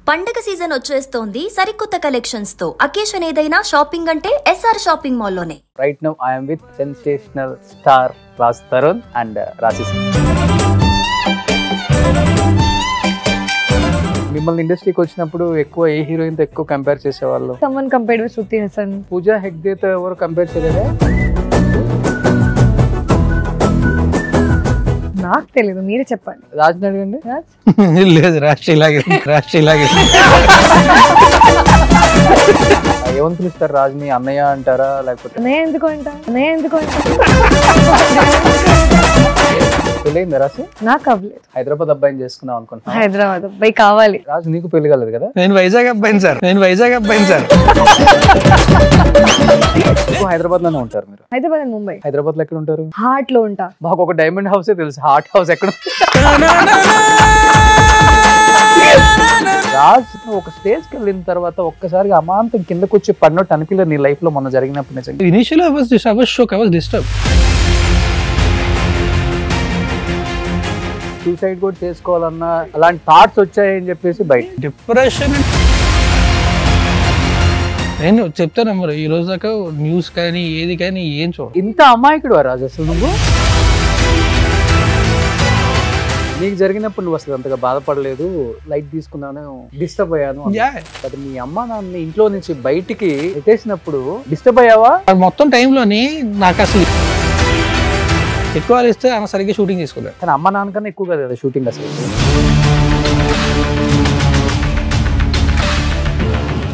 పండగ సీజన్ వచ్చేస్తోంది సరికొత్త కలెక్షన్స్ తో. అకేషన్ ఏదైనా షాపింగ్ అంటే ఎస్ఆర్ షాపింగ్ మాల్ లోనే. Right now I am with sensational star Raj Tarun and Rashi Singh. మిమ్మల్ని ఇండస్ట్రీకి వచ్చినప్పుడు ఎక్కువ ఏ హీరోయిన్ తో ఎక్కువ కంపేర్ చేసేవాళ్ళు? someone compared with Shruti Hassan. Pooja Hegde తో ఎవరు కంపేర్ చేయలేదా? నాకు తెలియదు, మీరే చెప్పండి. రాజ్ అడగండి. లేదు, రాష్ట్రీలాగే ఏమని పిలుస్తారు రాజ్ని? అన్నయ్య అంటారా లేకపోతే? అన్నయ్య ఎందుకు అంటా? పెళ్ళయిందా రాసి? నాకు అవ్వలేదు. హైదరాబాద్ అబ్బాయిని చేసుకుందాం అనుకుంటున్నా. హైదరాబాద్ అబ్బాయి కావాలి. రాజు నీకు పెళ్లి కాలేదు కదా? నేను వైజాగ్ అబ్బాయిని సార్. హైదరాబాద్ లోనే ఉంటారు మీరు? హైదరాబాద్ అండ్ ముంబై. హైదరాబాద్ లో ఎక్కడ ఉంటారు? హార్ట్ లో ఉంటా. మాకు ఒక డైమండ్ హౌస్ తెలుసు, హార్ట్ హౌస్ ఎక్కడ? రాజ్ ఒక స్టేజ్ కి వెళ్ళిన తర్వాత ఒక్కసారిగా అమాంతం కిందకు వచ్చి పడినట్టు అనిపించలేదు నీ లైఫ్ లో మొన్న జరిగినప్పుడు? నిజంగా initial I was shocked, I was disturbed. Suicide కూడా చేసుకోవాలన్నా అలాంటి థాట్స్ వచ్చాయని చెప్పేసి బయట డిప్రెషన్. నేను చెప్తాను మరి, ఈ రోజు దాకా న్యూస్ కానీ ఏది కానీ ఏం చూడ. ఇంత అమాయకుడు రాజు అసలు నువ్వు? నీకు జరిగినప్పుడు నువ్వు అసలు అంతగా బాధపడలేదు, లైట్ తీసుకున్నాను, డిస్టర్బ్ అయ్యాను. అది మీ అమ్మ నాన్న ఇంట్లో నుంచి బయటికి పెట్టేసినప్పుడు డిస్టర్బ్ అయ్యావా? మొత్తం టైంలోని నాకు అసలు ఎక్కువ ఇస్తే అన్న సరిగ్గా షూటింగ్ చేసుకోలేదు. కానీ అమ్మ నాన్న కన్నా ఎక్కువ కదా షూటింగ్ అసలు.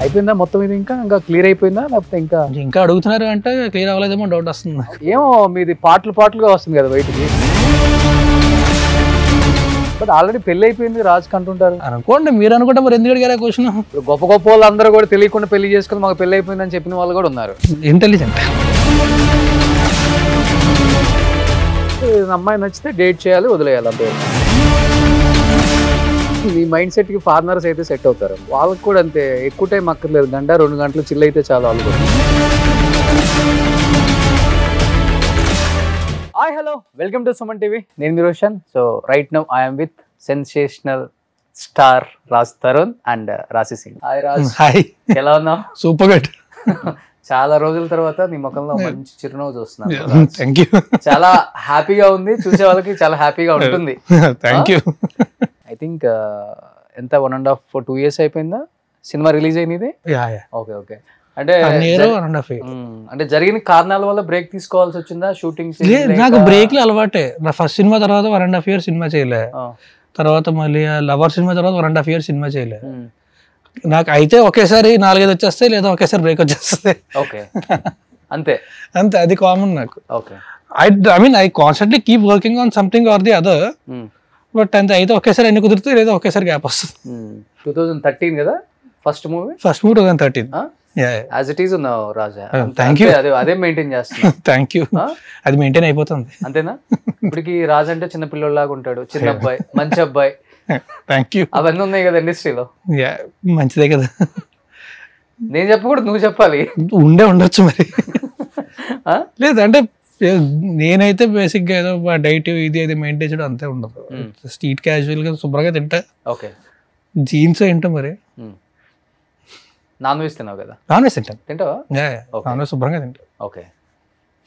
అయిపోయిందా మొత్తం ఇది? ఇంకా క్లియర్ అయిపోయిందా లేకపోతే ఇంకా అడుగుతున్నారు అంటే క్లియర్ అవ్వలేదేమో డౌట్ వస్తుంది. ఏమో మీది పాటలుగా వస్తుంది కదా బయటికి. బట్ ఆల్రెడీ పెళ్లి అయిపోయింది రాజు కంటుంటారు అనుకోండి. మీరు అనుకుంటే మరి ఎందుకు అడిగారా క్వశ్చన్? ఇప్పుడు గొప్ప వాళ్ళు అందరూ కూడా తెలియకుండా పెళ్లి చేసుకుని మాకు పెళ్లి అయిపోయిందని చెప్పిన వాళ్ళు కూడా ఉన్నారు. ఇంటెలిజెంట్. అమ్మాయి నచ్చితే డేట్ చేయాలి, వదిలేయాలి అంతే. ఈ మైండ్ సెట్ కి ఫారినర్స్ అయితే సెట్ అవుతారు. వాళ్ళకి కూడా అంతే, ఎక్కువ టైం అక్కర్లేదు, 1-2 గంటలు చిల్ అయితే చాలా. వాళ్ళు కూడా hi hello welcome to Suman TV. నేను మీ Roshan. So right now I am with sensational star Raj Tarun and Rashi Singh. Hi Raj. Hi, ఎలా ఉన్నావు? Super good. చాలా రోజుల తర్వాత నీ ముఖంలో మంచి చిరునవ్వు చూస్తున్నాను. Thank you. చాలా హ్యాపీగా ఉంది, చూసే వాళ్ళకి చాలా హ్యాపీగా ఉంటుంది. Thank you. ఐ థింక్ ఎంత 1.5-2 years అయిపోయిందా సినిమా రిలీజ్ అయినది? Okay okay. అంటే అంటే జరిగిన కారణాల వల్ల బ్రేక్ తీసుకోవాల్సి వచ్చిందా షూటింగ్? నాకు బ్రేక్ లో అలవాటే. నా ఫస్ట్ సినిమా తర్వాత 1.5 years సినిమా చేయలే. తర్వాత మళ్ళీ లవర్ సినిమా తర్వాత 1.5 years సినిమా చేయలే. నాకు అయితే ఒకేసారి 4-5 వచ్చేస్తాయి, లేదా ఒకేసారి బ్రేక్ వచ్చేస్తుంది. ఓకే అంతే. అది కామన్ నాకు. Okay. I mean I constantly keep working on something or the other. But అంతే, అయితే ఒకేసారి అన్ని కుదురుతాయి, లేదా ఒకేసారి గ్యాప్ వస్తుంది. 2013 కదా first movie? 2013. As it is ఉన్నావు రాజా. Thank you. అదే మెయింటైన్ చేస్తున్నా. Thank you. అది మెయింటైన్ అయిపోతుంది. అంతేనా? ఇప్పటికి రాజు అంటే చిన్న పిల్లలాగా ఉంటాడు, చిన్న అబ్బాయి, మంచి అబ్బాయి. Thank you. అవన్నీ ఉన్నాయి కదా ఇండస్ట్రీలో. మంచిదే కదా. నేను చెప్పకూడదు, నువ్వు చెప్పాలి. ఉండొచ్చు మరి. లేదు అంటే నేనైతే బేసిక్ గా ఏదో డైట్ ఇది అది మెయింటైన్ చేయడం అంతే ఉండదు. స్ట్రీట్ క్యాజువల్ గా శుభ్రంగా తింటా. ఓకే. జీన్స్ ఏంటో మరి. నాన్ వెజ్ తిన్నావు కదా? నాన్ వెజ్ తింటావా? నాన్ వెజ్ శుభ్రంగా తింటా. ఓకే.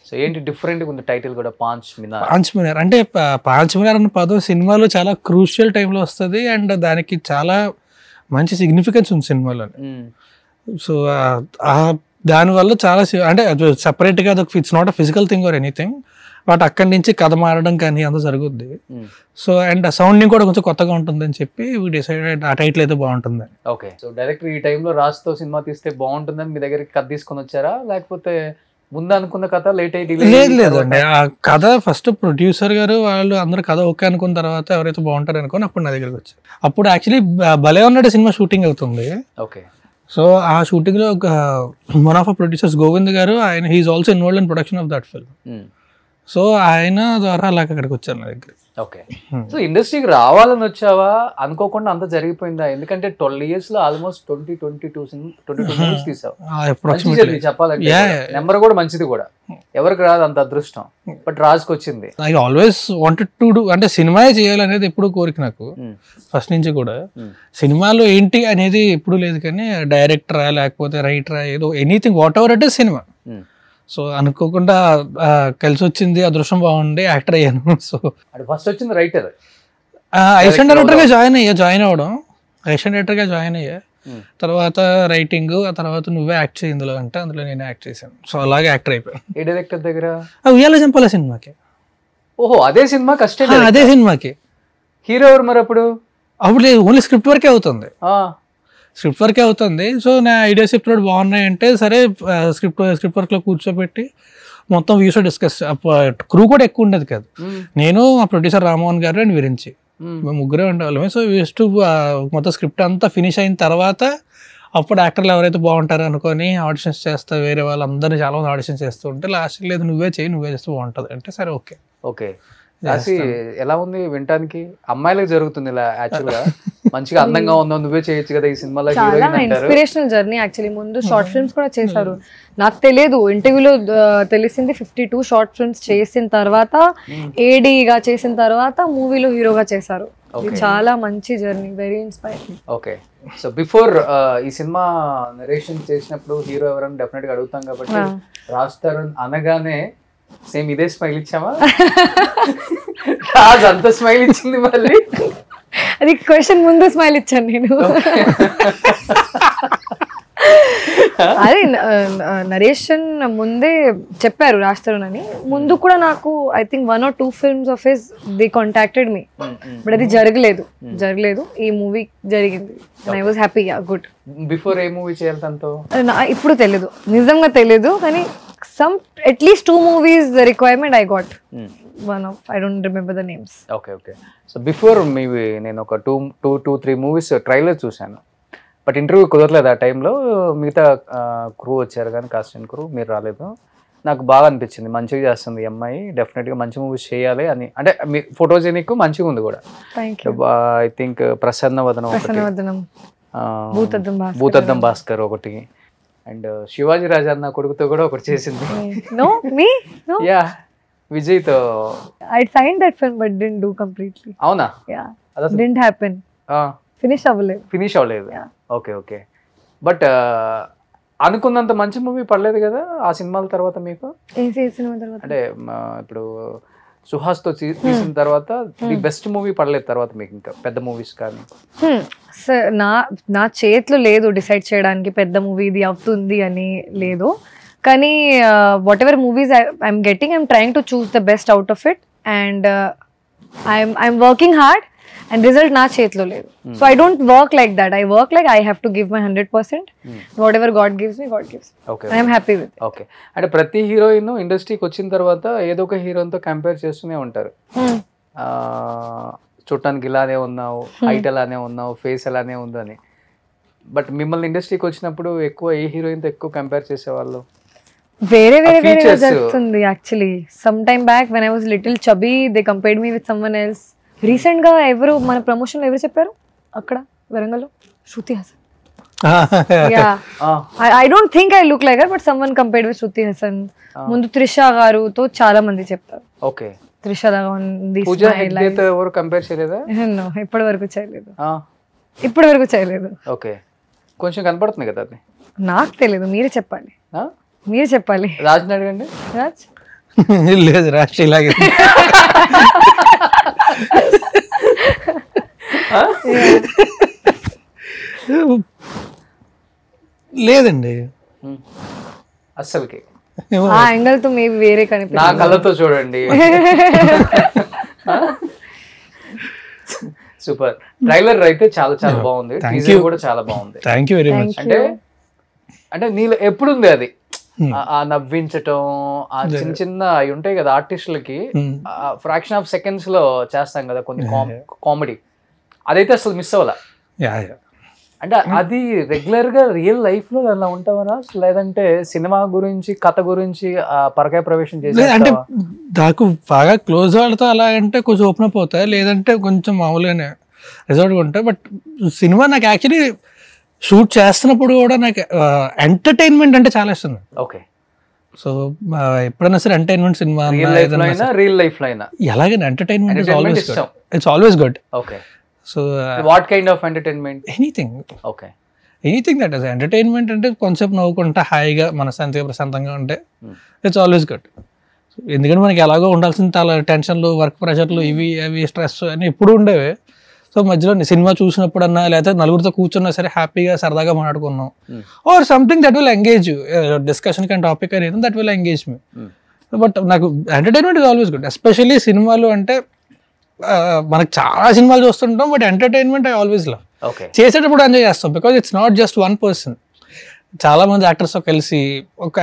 సో ఏంటి డిఫరెంట్ ఉంది టైటిల్ కూడా? పాంచ్ మినార్ అంటే పాంచ్ మినార్ అన్న పదం సినిమాలో చాలా క్రూషియల్ టైంలో వస్తుంది, అండ్ దానికి చాలా మంచి సిగ్నిఫికెన్స్ ఉంది సినిమాలో. సో దానివల్ల చాలా అంటే సెపరేట్గా it's not a physical thing or anything, but అక్కడి నుంచి కథ మారడం కానీ అంత జరుగుద్ది. సో అండ్ సౌండింగ్ కూడా కొంచెం కొత్తగా ఉంటుందని చెప్పి డిసైడెడ్ ఆ టైటిల్ అయితే బాగుంటుంది. ఓకే. సో డైరెక్టర్ ఈ టైంలో రాజ్తో సినిమా తీస్తే బాగుంటుందని మీ దగ్గరికి కథ తీసుకొని వచ్చారా, లేకపోతే ముందు అనుకున్న కథ లేట్ అయ్యి? లేదండి, ఆ కథ ఫస్ట్ ప్రొడ్యూసర్ గారు వాళ్ళు అందరూ కథ ఓకే అనుకున్న తర్వాత ఎవరైతే బాగుంటారు అనుకుని అప్పుడు నా దగ్గరికి వచ్చారు. అప్పుడు యాక్చువల్లీ భలే ఉన్నాడు సినిమా షూటింగ్ అవుతుంది. ఓకే. సో ఆ షూటింగ్ లో one of producers Govind garu, ఆయన he's also involved in production of that film. So ఆయన ద్వారా అలాగ అక్కడికి వచ్చాను నా దగ్గర. ఓకే. సో ఇండస్ట్రీకి రావాలని వచ్చావా, అనుకోకుండా అంత జరిగిపోయిందా? ఎందుకంటే 12 years లో ఆల్మోస్ట్ 22 మూవీస్ తీసావు. చెప్పాలంటే నెంబర్ కూడా మంచిది కూడా, ఎవరికి రాదు అంత అదృష్టం, బట్ రాజుకి వచ్చింది. I always wanted to do, అంటే సినిమా చేయాలనేది ఎప్పుడు కోరిక నాకు ఫస్ట్ నుంచి కూడా. సినిమాలో ఏంటి అనేది ఎప్పుడు లేదు, కానీ డైరెక్టరా లేకపోతే రైటరా ఏదో anything what ever it is cinema. So అనుకోకుండా కలిసి వచ్చింది, అదృష్టం బాగుండి యాక్టర్ అయ్యాను. సో ఫస్ట్ వచ్చింది రైటర్, అసిస్టెంట్ డైరెక్టర్ గా జాయిన్ అవ్వడం, అసిస్టెంట్ డైరెక్టర్ గా జాయిన్ అయ్యా. తర్వాత రైటింగ్, ఆ తర్వాత నువ్వే యాక్ట్ చేయి ఇందులో అంటే అందులో నేను యాక్ట్ చేశాను. సో అలాగే యాక్టర్ అయిపోయాను. ఏ డైరెక్టర్ దగ్గర? ఉయ్యాల చంపాల సినిమాకి. ఓహో, అదే సినిమా కష్టం. అదే సినిమాకి హీరో ఎవరు మరి అప్పుడు? అప్పుడు లేదు, ఓన్లీ స్క్రిప్ట్ వర్కే అవుతుంది, స్క్రిప్ట్ వర్కే అవుతుంది. సో నా ఐడియాస్ ఎప్పుడు బాగున్నాయి అంటే సరే స్క్రిప్ట్ వర్క్లో కూర్చోబెట్టి మొత్తం వ్యూస్ డిస్కస్. క్రూ కూడా ఎక్కువ ఉండేది కాదు, నేను ఆ ప్రొడ్యూసర్ రామ్మోహన్ గారు అండ్ విరించి మేము ముగ్గురే ఉండేవాళ్ళమే. సో యూస్ టు మొత్తం స్క్రిప్ట్ అంతా ఫినిష్ అయిన తర్వాత అప్పుడు యాక్టర్లు ఎవరైతే బాగుంటారో అనుకొని ఆడిషన్స్ చేస్తా, వేరే వాళ్ళందరినీ చాలా మంది ఆడిషన్స్ చేస్తూ ఉంటే లాస్ట్ లేదు నువ్వే చేస్తే బాగుంటుంది అంటే సరే ఓకే. ఓకే. ఎలా ఉంది వినటానికి? అమ్మాయిలకు జరుగుతుంది ఇలా యాక్చువల్ గా, మంచిగా అందంగా ఉందో నువ్వే చేయొచ్చు కదా ఈ సినిమాలో. చాలా ఇన్స్పిరేషనల్ జర్నీ యాక్చువల్లీ. ముందు షార్ట్ ఫిల్మ్స్ కూడా చేశారు, నాకు తెలియదు, ఇంటర్వ్యూలో తెలిసింది 52 షార్ట్ ఫిల్మ్స్ చేసిన తర్వాత ఏడీగా చేసిన తర్వాత మూవీలో హీరోగా చేశారు. చాలా మంచి journey, very inspiring. Okay. So before ఈ సినిమా నరేషన్ చేసినప్పుడు హీరో ఎవరైనా డెఫినెట్ గా అడుగుతాం కాబట్టి, రాజ్ తరుణ్ అనగానే సేమ్ ఇదే స్మైల్ ఇచ్చామా? రాజ్ అంత స్మైల్ ఇచ్చింది మళ్ళీ? అది క్వశ్చన్ ముందు స్మైల్ ఇచ్చాను నేను. అది నరేషన్ ముందే చెప్పారు రాజ్ తరుణ్ అని. ముందు కూడా నాకు I think 1 or 2 films of his they contacted me, but అది జరగలేదు. ఈ మూవీ జరిగింది. I was happy, good. Before A movie చేయాలి తనతో ఇప్పుడు తెలీదు, నిజంగా తెలీదు, కానీ at least 2 movies the requirement I got. One of, I don't remember the names. Okay. So before maybe నేను ఒక 2-3 మూవీస్ ట్రైలర్ చూశాను, బట్ ఇంటర్వ్యూ కుదరలేదు ఆ టైంలో. మిగతా క్రూ వచ్చారు కానీ కాస్ట్ అండ్ క్రూ, మీరు రాలేదు. నాకు బాగా అనిపించింది, మంచిగా చేస్తుంది ఈ అమ్మాయి, డెఫినెట్గా మంచి మూవీస్ చేయాలి అని. అంటే మీ ఫోటోజెనిక్ మంచిగా ఉంది కూడా. ఐ థింక్ ప్రసన్నవదనం, భూతద్దం భాస్కర్ ఒకటి, అండ్ శివాజీ రాజా అన్న కొడుకుతో కూడా ఒకటి చేసింది. యా, విజయ్ తో. I signed that film but didn't do completely. అవునా? Yeah, didn't happen. ఫినిష్ అవ్వలేదు. ఓకే. బట్ అనుకున్నంత మంచి మూవీ పడలేదు కదా ఆ సినిమాల తర్వాత మీకు? అంటే ఇప్పుడు సుహాస్ తో తీసిన తర్వాత ది బెస్ట్ మూవీ పడలేదు తర్వాత మీకు ఇంకా పెద్ద మూవీస్ కానీ? నా చేతిలో లేదు డిసైడ్ చేయడానికి పెద్ద మూవీ ఇది అవుతుంది అని లేదు, కానీ what ever movies I'm getting, I'm trying to choose the best out of it, and I'm working hard, and result నా చేతిలో లేదు. So I don't work like that, I work like I have to give my 100%. What ever God gives me, God gives. I'm happy with. Okay. అంటే ప్రతి heroine ఇండస్ట్రీకి వచ్చిన తర్వాత ఏదో ఒక హీరోయిన్తో కంపేర్ చేస్తూనే ఉంటారు. చూడటానికి ఇలానే ఉన్నావు, హైట్ అలానే ఉన్నావు, ఫేస్ అలానే ఉందని. బట్ మిమ్మల్ని ఇండస్ట్రీకి వచ్చినప్పుడు ఎక్కువ ఏ హీరోయిన్తో ఎక్కువ కంపేర్ చేసేవాళ్ళు? వేరే జరుగుతుంది actually. Some time back when I was little chubby they compared me with someone else. Recent గా ఎవరు మన ప్రమోషన్ లో ఎవరు చెప్పారు అక్కడ వరంగల్లో? Shruti Haasan. I don't think I look like her, but someone compared with Shruti Hassan. ముందు త్రిష గారుతో చాలా మంది చెప్తారు. ఓకే. త్రిష లాగా ఉంది. పూజా హెగ్డేతో ఎవరు కంపేర్ చేయలేదా? నో, ఇప్పటి వరకు చేయలేదు. ఓకే. కొంచెం కనపడుతుంది కదా అది. నాకు తెలియదు, మీరే చెప్పాలి. రాజ్ అడగండి. రాజ్ లేదు, రాజ్ ఇలాగే లేదండి అస్సలకి. ఆ యాంగిల్ తో మేబీ వేరే కనిపిస్తుంది. నా కళ్ళతో చూడండి. సూపర్. ట్రైలర్ అయితే చాలా బాగుంది, టీజర్ కూడా చాలా బాగుంది. Thank you very much. అంటే నీలో ఎప్పుడుంది అది ఆ నవ్వించటం, ఆ చిన్న అవి ఉంటాయి కదా ఆర్టిస్టులకి, ఫ్రాక్షన్ ఆఫ్ సెకండ్స్ లో చేస్తాం కదా కొన్ని కామెడీ, అదైతే అసలు మిస్ అవ్వాల. అంటే అది రెగ్యులర్ గా రియల్ లైఫ్ లో అలా ఉంటావనా, లేదంటే సినిమా గురించి కథ గురించి పరకాయ ప్రవేశం చేసి? అంటే నాకు బాగా క్లోజ్ వాళ్ళతో అలా అంటే కొంచెం ఓపెన్ అప్ అవుతాయి, లేదంటే కొంచెం మామూలుగానే రిజర్వ్గా ఉంటాయి. బట్ సినిమా నాకు యాక్చువల్లీ షూట్ చేస్తున్నప్పుడు కూడా నాకు ఎంటర్టైన్మెంట్ అంటే చాలా ఇస్తుంది. ఓకే. సో ఎప్పుడైనా సరే ఎంటర్టైన్మెంట్ సినిమా రియల్ లైఫ్ లో అయినా ఎలాగైనా entertainment it's always good. Okay. So what kind of entertainment? Anything. Okay. Anything that is entertainment. అంటే కొంచెం నవ్వుకుంటా హాయిగా మనశాంతిగా ప్రశాంతంగా ఉంటే ఇట్స్ ఆల్వేస్ గుడ్. ఎందుకంటే మనకి ఎలాగో ఉండాల్సిన చాలా టెన్షన్లు, వర్క్ ప్రెషర్లు, ఇవి అవి స్ట్రెస్ అని ఎప్పుడు ఉండేవి. సో మధ్యలో సినిమా చూసినప్పుడన్నా లేకపోతే నలుగురితో కూర్చున్నా సరే హ్యాపీగా సరదాగా మాట్లాడుకున్నాం, or something that will engage you, discussion కానీ టాపిక్ అనేది that will engage me. But నాకు entertainment is always good. Especially సినిమాలు అంటే మనకు చాలా సినిమాలు చూస్తుంటాం, but entertainment I always love. చేసేటప్పుడు ఎంజాయ్ చేస్తాం, because it's not just one person, చాలా మంది యాక్టర్స్తో కలిసి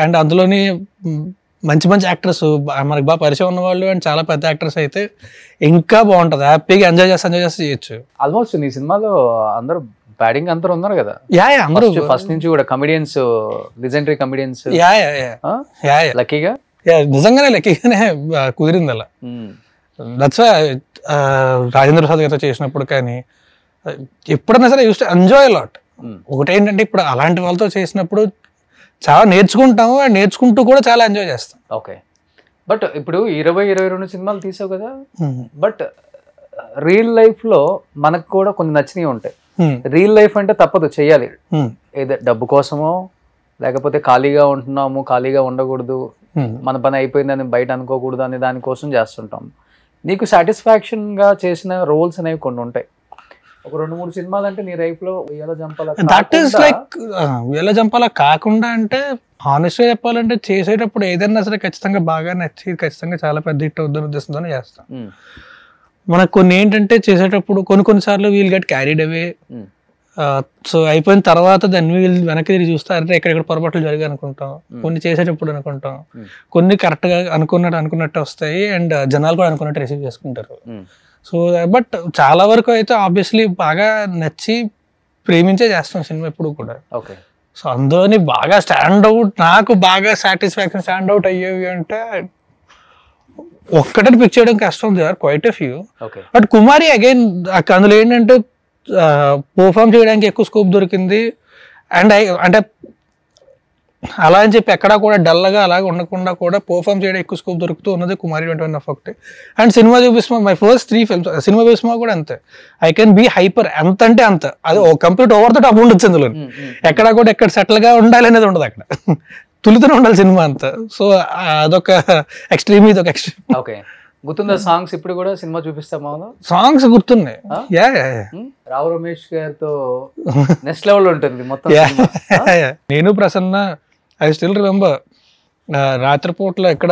అండ్ అందులోని మంచి మంచి యాక్టర్స్ మనకి బాగా పరిచయం ఉన్న వాళ్ళు అండ్ చాలా పెద్ద యాక్టర్స్ అయితే ఇంకా బాగుంటుంది, హ్యాపీగా ఎంజాయ్ చేస్తే చేయొచ్చు. ఆల్మోస్ట్ నీ సినిమాలో అందరూ బ్యాటింగ్ అందరూ ఉన్నారు కదా? అందరూ ఫస్ట్ నుంచి కూడా కమెడియన్స్, లెజెండరీ కమెడియన్స్. లక్కీగా నిజంగానే లక్కీగానే కుదిరింది అలా. దట్స్ రాజేంద్ర ప్రసాద్ గారితో చేసినప్పుడు కానీ ఎప్పుడైనా సరే యూస్ టు ఎంజాయ్ లాట్. ఒకటి ఏంటంటే ఇప్పుడు అలాంటి వాళ్ళతో చేసినప్పుడు చాలా నేర్చుకుంటాము, అండ్ నేర్చుకుంటూ కూడా చాలా ఎంజాయ్ చేస్తాం. ఓకే. బట్ ఇప్పుడు 20-22 సినిమాలు తీసావు కదా, బట్ రియల్ లైఫ్ లో మనకు కూడా కొన్ని నచ్చినవి ఉంటాయి. రియల్ లైఫ్ అంటే తప్పదు చెయ్యాలి, ఏదో డబ్బు కోసమో లేకపోతే ఖాళీగా ఉంటున్నాము, ఖాళీగా ఉండకూడదు, మన పని అయిపోయిందని బయట అనుకోకూడదు అనే దానికోసం చేస్తుంటాం. నీకు సాటిస్ఫాక్షన్ గా చేసిన రోల్స్ అనేవి కొన్ని ఉంటాయి. ఒక 2-3 సినిమాలు అంటే నీ లైఫ్ లో ఉయ్యాల జంపాల కాకుండా అంటే హానెస్ట్గా చెప్పాలంటే చేసేటప్పుడు ఏదైనా సరే ఖచ్చితంగా బాగా నచ్చి ఖచ్చితంగా చాలా పెద్ద హిట్ అవుతుందని ఉద్దేశంతోనే చేస్తాం. మనకు కొన్ని ఏంటంటే చేసేటప్పుడు కొన్నిసార్లు we'll get carried away. So అయిపోయిన తర్వాత దాన్ని వీళ్ళు వెనక్కి తిరిగి చూస్తే అంటే ఎక్కడెక్కడ పొరపాట్లు జరిగాయి అనుకుంటాం, కొన్ని చేసేటప్పుడు అనుకుంటాం, కొన్ని కరెక్ట్గా అనుకున్నట్టు వస్తాయి అండ్ జనాలు కూడా అనుకున్నట్టు రిసీవ్ చేసుకుంటారు. సో బట్ చాలా వరకు అయితే ఆబ్వియస్లీ బాగా నచ్చి ప్రేమించే చేస్తాం సినిమా ఎప్పుడు కూడా. ఓకే. సో అందులోని బాగా స్టాండ్ అవుట్, నాకు బాగా సాటిస్ఫాక్షన్ స్టాండ్ అవుట్ అయ్యేవి అంటే ఒక్కటే పిక్ చేయడం కష్టం, they are quite a few. But Kumari again అందులో ఏంటంటే పర్ఫామ్ చేయడానికి ఎక్కువ స్కోప్ దొరికింది. అండ్ అంటే అలా అని చెప్పి ఎక్కడా కూడా డల్గా అలాగే ఉండకుండా కూడా పర్ఫామ్ చేయడం ఎక్కువ స్కోప్ దొరుకుతూ ఉన్నది కుమారి 21 ఒకటి. అండ్ సినిమా చూపిస్తున్నా మై ఫస్ట్ 3 ఫిల్మ్స్, సినిమా చూపిస్తున్నా కూడా అంతే, ఐ కెన్ బీ హైపర్ ఎంత అంటే అంత, అది కంప్లీట్ ఓవర్ ద టాప్ ఉండొచ్చు అందులో, ఎక్కడా కూడా ఎక్కడ సెటిల్గా ఉండాలి అనేది ఉండదు, అక్కడ తులితూనే ఉండాలి సినిమా అంతా. సో అదొక ఎక్స్ట్రీమ్, ఇదొక ఎక్స్ట్రీమ్. ఓకే. గుర్తుందా సాంగ్స్? ఇప్పుడు కూడా సినిమా చూపిస్తామా? సాంగ్స్ గుర్తున్నాయి. రావు రమేష్ గారితో నెక్స్ట్ లెవెల్ ఉంటుంది మొత్తం. నేను ప్రసన్న ఐ స్టిల్ రిమెంబర్ రాత్రిపూట్ల ఇక్కడ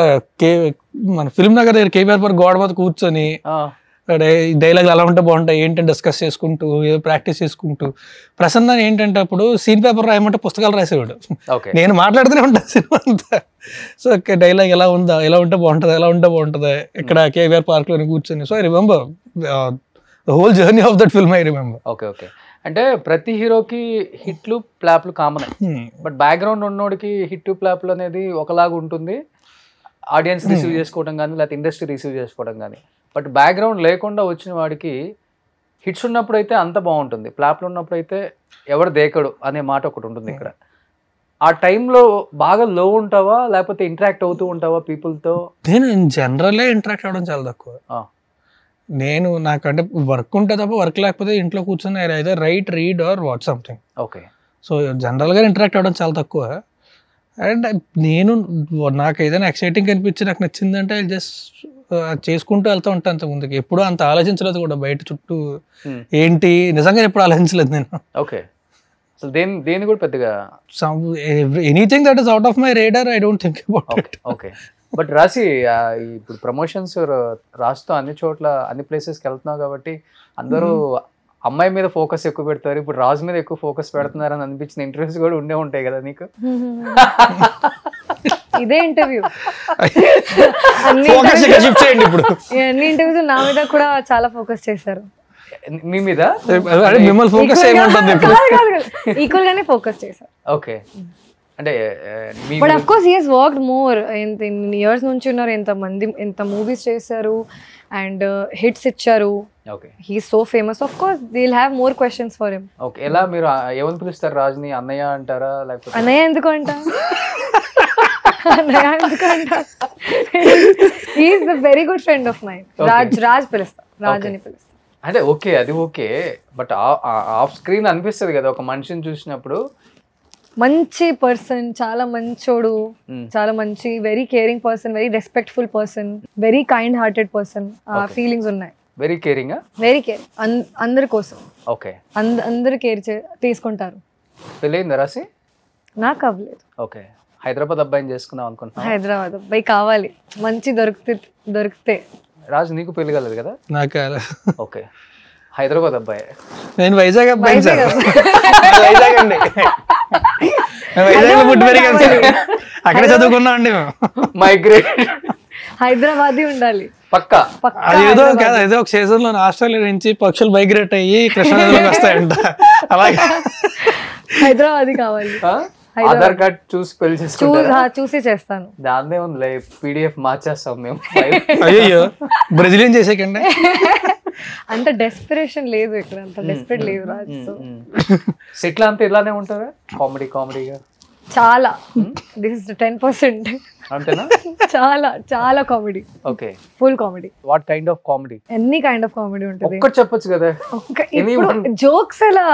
మన ఫిల్మ్ నగర్ దగ్గర కేవీఆర్ పార్క్ గోడ మీద కూర్చొని డైలాగ్ అలా ఉంటే బాగుంటాయి ఏంటంటే డిస్కస్ చేసుకుంటూ ఏదో ప్రాక్టీస్ చేసుకుంటూ. ప్రసన్న ఏంటంటే అప్పుడు సీన్ పేపర్ రాయమంటే పుస్తకాలు రాసేవాడు, నేను మాట్లాడుతూనే ఉంటాను సినిమా అంతా. సో డైలాగ్ ఎలా ఉందా, ఎలా ఉంటే బాగుంటుంది ఇక్కడ కేవీఆర్ పార్క్ లోని కూర్చొని. So I remember the whole journey of that film I remember. Okay. Okay. అంటే ప్రతి హీరోకి హిట్లు ప్లాప్లు కామన్, బట్ బ్యాక్గ్రౌండ్ ఉన్నోడికి హిట్ ప్లాప్లు అనేది ఒకలాగా ఉంటుంది, ఆడియన్స్ రిసీవ్ చేసుకోవడం కానీ లేకపోతే ఇండస్ట్రీ రిసీవ్ చేసుకోవడం కానీ. బట్ బ్యాక్గ్రౌండ్ లేకుండా వచ్చిన వాడికి హిట్స్ ఉన్నప్పుడు అయితే అంత బాగుంటుంది, ప్లాప్లు ఉన్నప్పుడు అయితే ఎవడు దేకడు అనే మాట ఒకటి ఉంటుంది ఇక్కడ. ఆ టైంలో బాగా లో ఉంటావా లేకపోతే ఇంటరాక్ట్ అవుతూ ఉంటావా పీపుల్తో? నేను జనరల్లీ ఇంటరాక్ట్ అవ్వడం చాలా తక్కువ. నేను నాకంటే వర్క్ ఉంటే తప్ప, వర్క్ లేకపోతే ఇంట్లో కూర్చొని either write, read or watch something. Okay. So జనరల్గా ఇంటరాక్ట్ అవ్వడం చాలా తక్కువ. అండ్ నేను నాకు ఏదైనా ఎక్సైటింగ్ అనిపించి నాకు నచ్చిందంటే జస్ట్ చేసుకుంటూ వెళ్తూ ఉంటాను. అంత ముందుకి ఎప్పుడు అంత ఆలోచించలేదు కూడా, బయట చుట్టూ ఏంటి నిజంగా ఎప్పుడు ఆలోచించలేదు నేను. ఓకే. అసలు దేని కూడా పెద్దగా anything that is out of my radar I don't think about it. Okay. But రాసి ఇప్పుడు ప్రమోషన్స్ రాస్తూ అన్ని చోట్ల అన్ని ప్లేసెస్కి వెళ్తున్నావు కాబట్టి అందరూ అమ్మాయి మీద ఫోకస్ ఎక్కువ పెడతారు, ఇప్పుడు రాజు మీద ఎక్కువ ఫోకస్ పెడుతున్నారు అని అనిపించిన ఇంటర్వ్యూస్ కూడా ఉండే ఉంటాయి కదా నీకు? ఇదే ఇంటర్వ్యూ ఇప్పుడు అన్ని ఇంటర్వ్యూస్ నా మీద కూడా చాలా ఫోకస్ చేశారు. మీ మీద అంటే మిమ్మల్ని ఫోకస్ చేయమంటుంది ఇప్పుడు. ఈక్వల్ గానే ఫోకస్ చేశారు. ఓకే, అంటే but of course he he's worked more. ఇన్ని ఇయర్స్ నుంచి ఉన్నారు, ఎంత మూవీస్ చేశారు అండ్ హిట్స్ ఇచ్చారు. Okay, he is so famous. Of course they will have more questions for him. Okay, ఎలా మీరు ఏమని పిలుస్తారు రాజ్ని? అన్నయ్య అంటారా లేకపోతే? అన్నయ్య ఎందుకు అంట? అన్నయ్య ఎందుకు అంట? He is the very good friend of mine. Raj పిలుస్తా, రాజ్ అని పిలుస్తా. అంటే ఓకే, అది ఓకే, బట్ ఆఫ్ స్క్రీన్ అనిపిస్తుంది కదా ఒక మనిషిని చూసినప్పుడు. మంచి పర్సన్, చాలా మంచోడు, చాలా మంచి, very caring person, very respectful person, very kind hearted person. ఆ ఫీలింగ్స్ ఉన్నాయి. వెరీ కేరింగ్, వెరీ కేర్, అందరి కోసం. ఓకే, అందరు కేర్ తీసుకుంటారు. పెళ్ళయిందా రాసి? నాకు అవ్వలేదు. ఓకే, హైదరాబాద్ అబ్బాయిని చేసుకుందాం అనుకుంటున్నా. హైదరాబాద్ అబ్బాయి కావాలి, మంచి దొరికితే. రాజు నీకు పెళ్లి కాలేదు కదా? నాకు ఓకే, హైదరాబాద్ అబ్బాయి. నేను వైజాగ్ అబ్బాయి సార్. వైజాగ్ అండి, వైజాగ్ పుట్టి పెరిగాను సార్, అక్కడే చదువుకున్నాం అండి మేము. మైగ్రేట్ హైదరాబాద్ ఉండాలి పక్కా. అదేదో కాదు, ఏదో ఒక సీజన్ లో ఆస్ట్రేలియా నుంచి పక్షులు మైగ్రేట్ అయ్యి కృష్ణానదిలోకి వస్తాయంట, అలాగే హైదరాబాద్ కావాలి. ఆధార్ కార్డ్ చూసి పెళ్లి చేసుకుంటారా? చూసి చేస్తాను. దాన్నే ఉంది, PDF మార్చేస్తాం మేము. అయ్యో, బ్రెజిలియన్ చేసేకండి. అంత డెస్పిరేషన్ లేదు ఇక్కడ, అంత డెస్పరేట్ లేదు రాజ్. సెటిల్ అంతా ఇలానే ఉంటారా? కామెడీగా చాలా. This is 10%. అంతేనా? చాలా చాలా comedy. Okay, full comedy. What kind of comedy? ఎన్ని కైండ్ ఆఫ్ కామెడీ ఉంటుంది. ఒక్కటి చెప్పొచ్చు కదా. జోక్స్ ఎలా,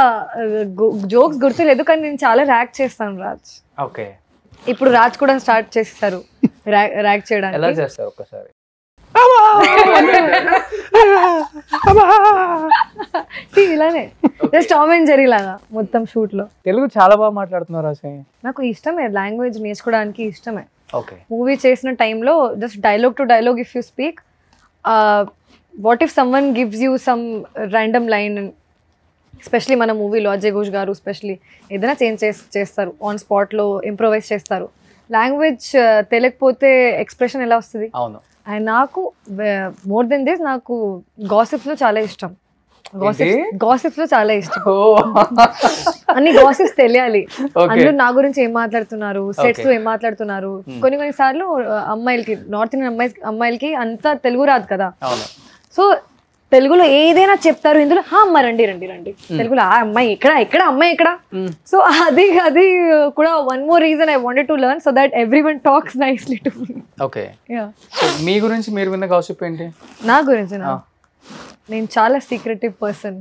జోక్స్ గుర్తులేదు కానీ నేను చాలా ర్యాక్ చేస్తాను రాజ్. ఓకే, ఇప్పుడు రాజ్ కూడా స్టార్ట్ చేస్తారు ర్యాక్ చేయడానికి. ఎలా చేస్తారు ఒక్కసారి? ఇలానే జస్ట్ టామ్ అండ్ జెర్రీ లాగా మొత్తం షూట్ లో. తెలుగు చాలా బాగా మాట్లాడుతున్నారు అసలు. నాకు ఇష్టమే, లాంగ్వేజ్ నేర్చుకోవడానికి ఇష్టమే. ఓకే, మూవీ చేసిన టైంలో just dialogue to dialogue if you speak, what if someone gives you some random line, especially మన మూవీలో అజయ్ ఘోష్ గారు స్పెషలీ ఏదైనా చేంజ్ చేస్తారు, ఆన్ స్పాట్లో ఇంప్రొవైజ్ చేస్తారు. లాంగ్వేజ్ తెలియకపోతే ఎక్స్ప్రెషన్ ఎలా వస్తుంది? అవును. అండ్ నాకు మోర్ దెన్ దిస్ నాకు గాసిప్స్ లో చాలా ఇష్టం. గాసిప్స్ లో చాలా ఇష్టం. అన్ని గాసిప్స్ తెలియాలి, అందరూ నా గురించి ఏం మాట్లాడుతున్నారు, సెట్స్ లో ఏం మాట్లాడుతున్నారు. కొన్ని సార్లు అమ్మాయిలకి, నార్త్ ఇండియన్ అమ్మాయిలకి అంతా తెలుగు రాదు కదా, సో తెలుగులో ఏదైనా చెప్తారు, ఇందులో అమ్మ రండి తెలుగులో ఆ అమ్మాయి ఇక్కడ అమ్మాయి ఇక్కడ. సో అది కూడా one more reason I wanted to learn, so that everyone talks nicely to me. Okay, మీ గురించి మీరు విన్న గాసిప్ ఏంటి? నా గురించి నేను చాలా సీక్రెటివ్ పర్సన్,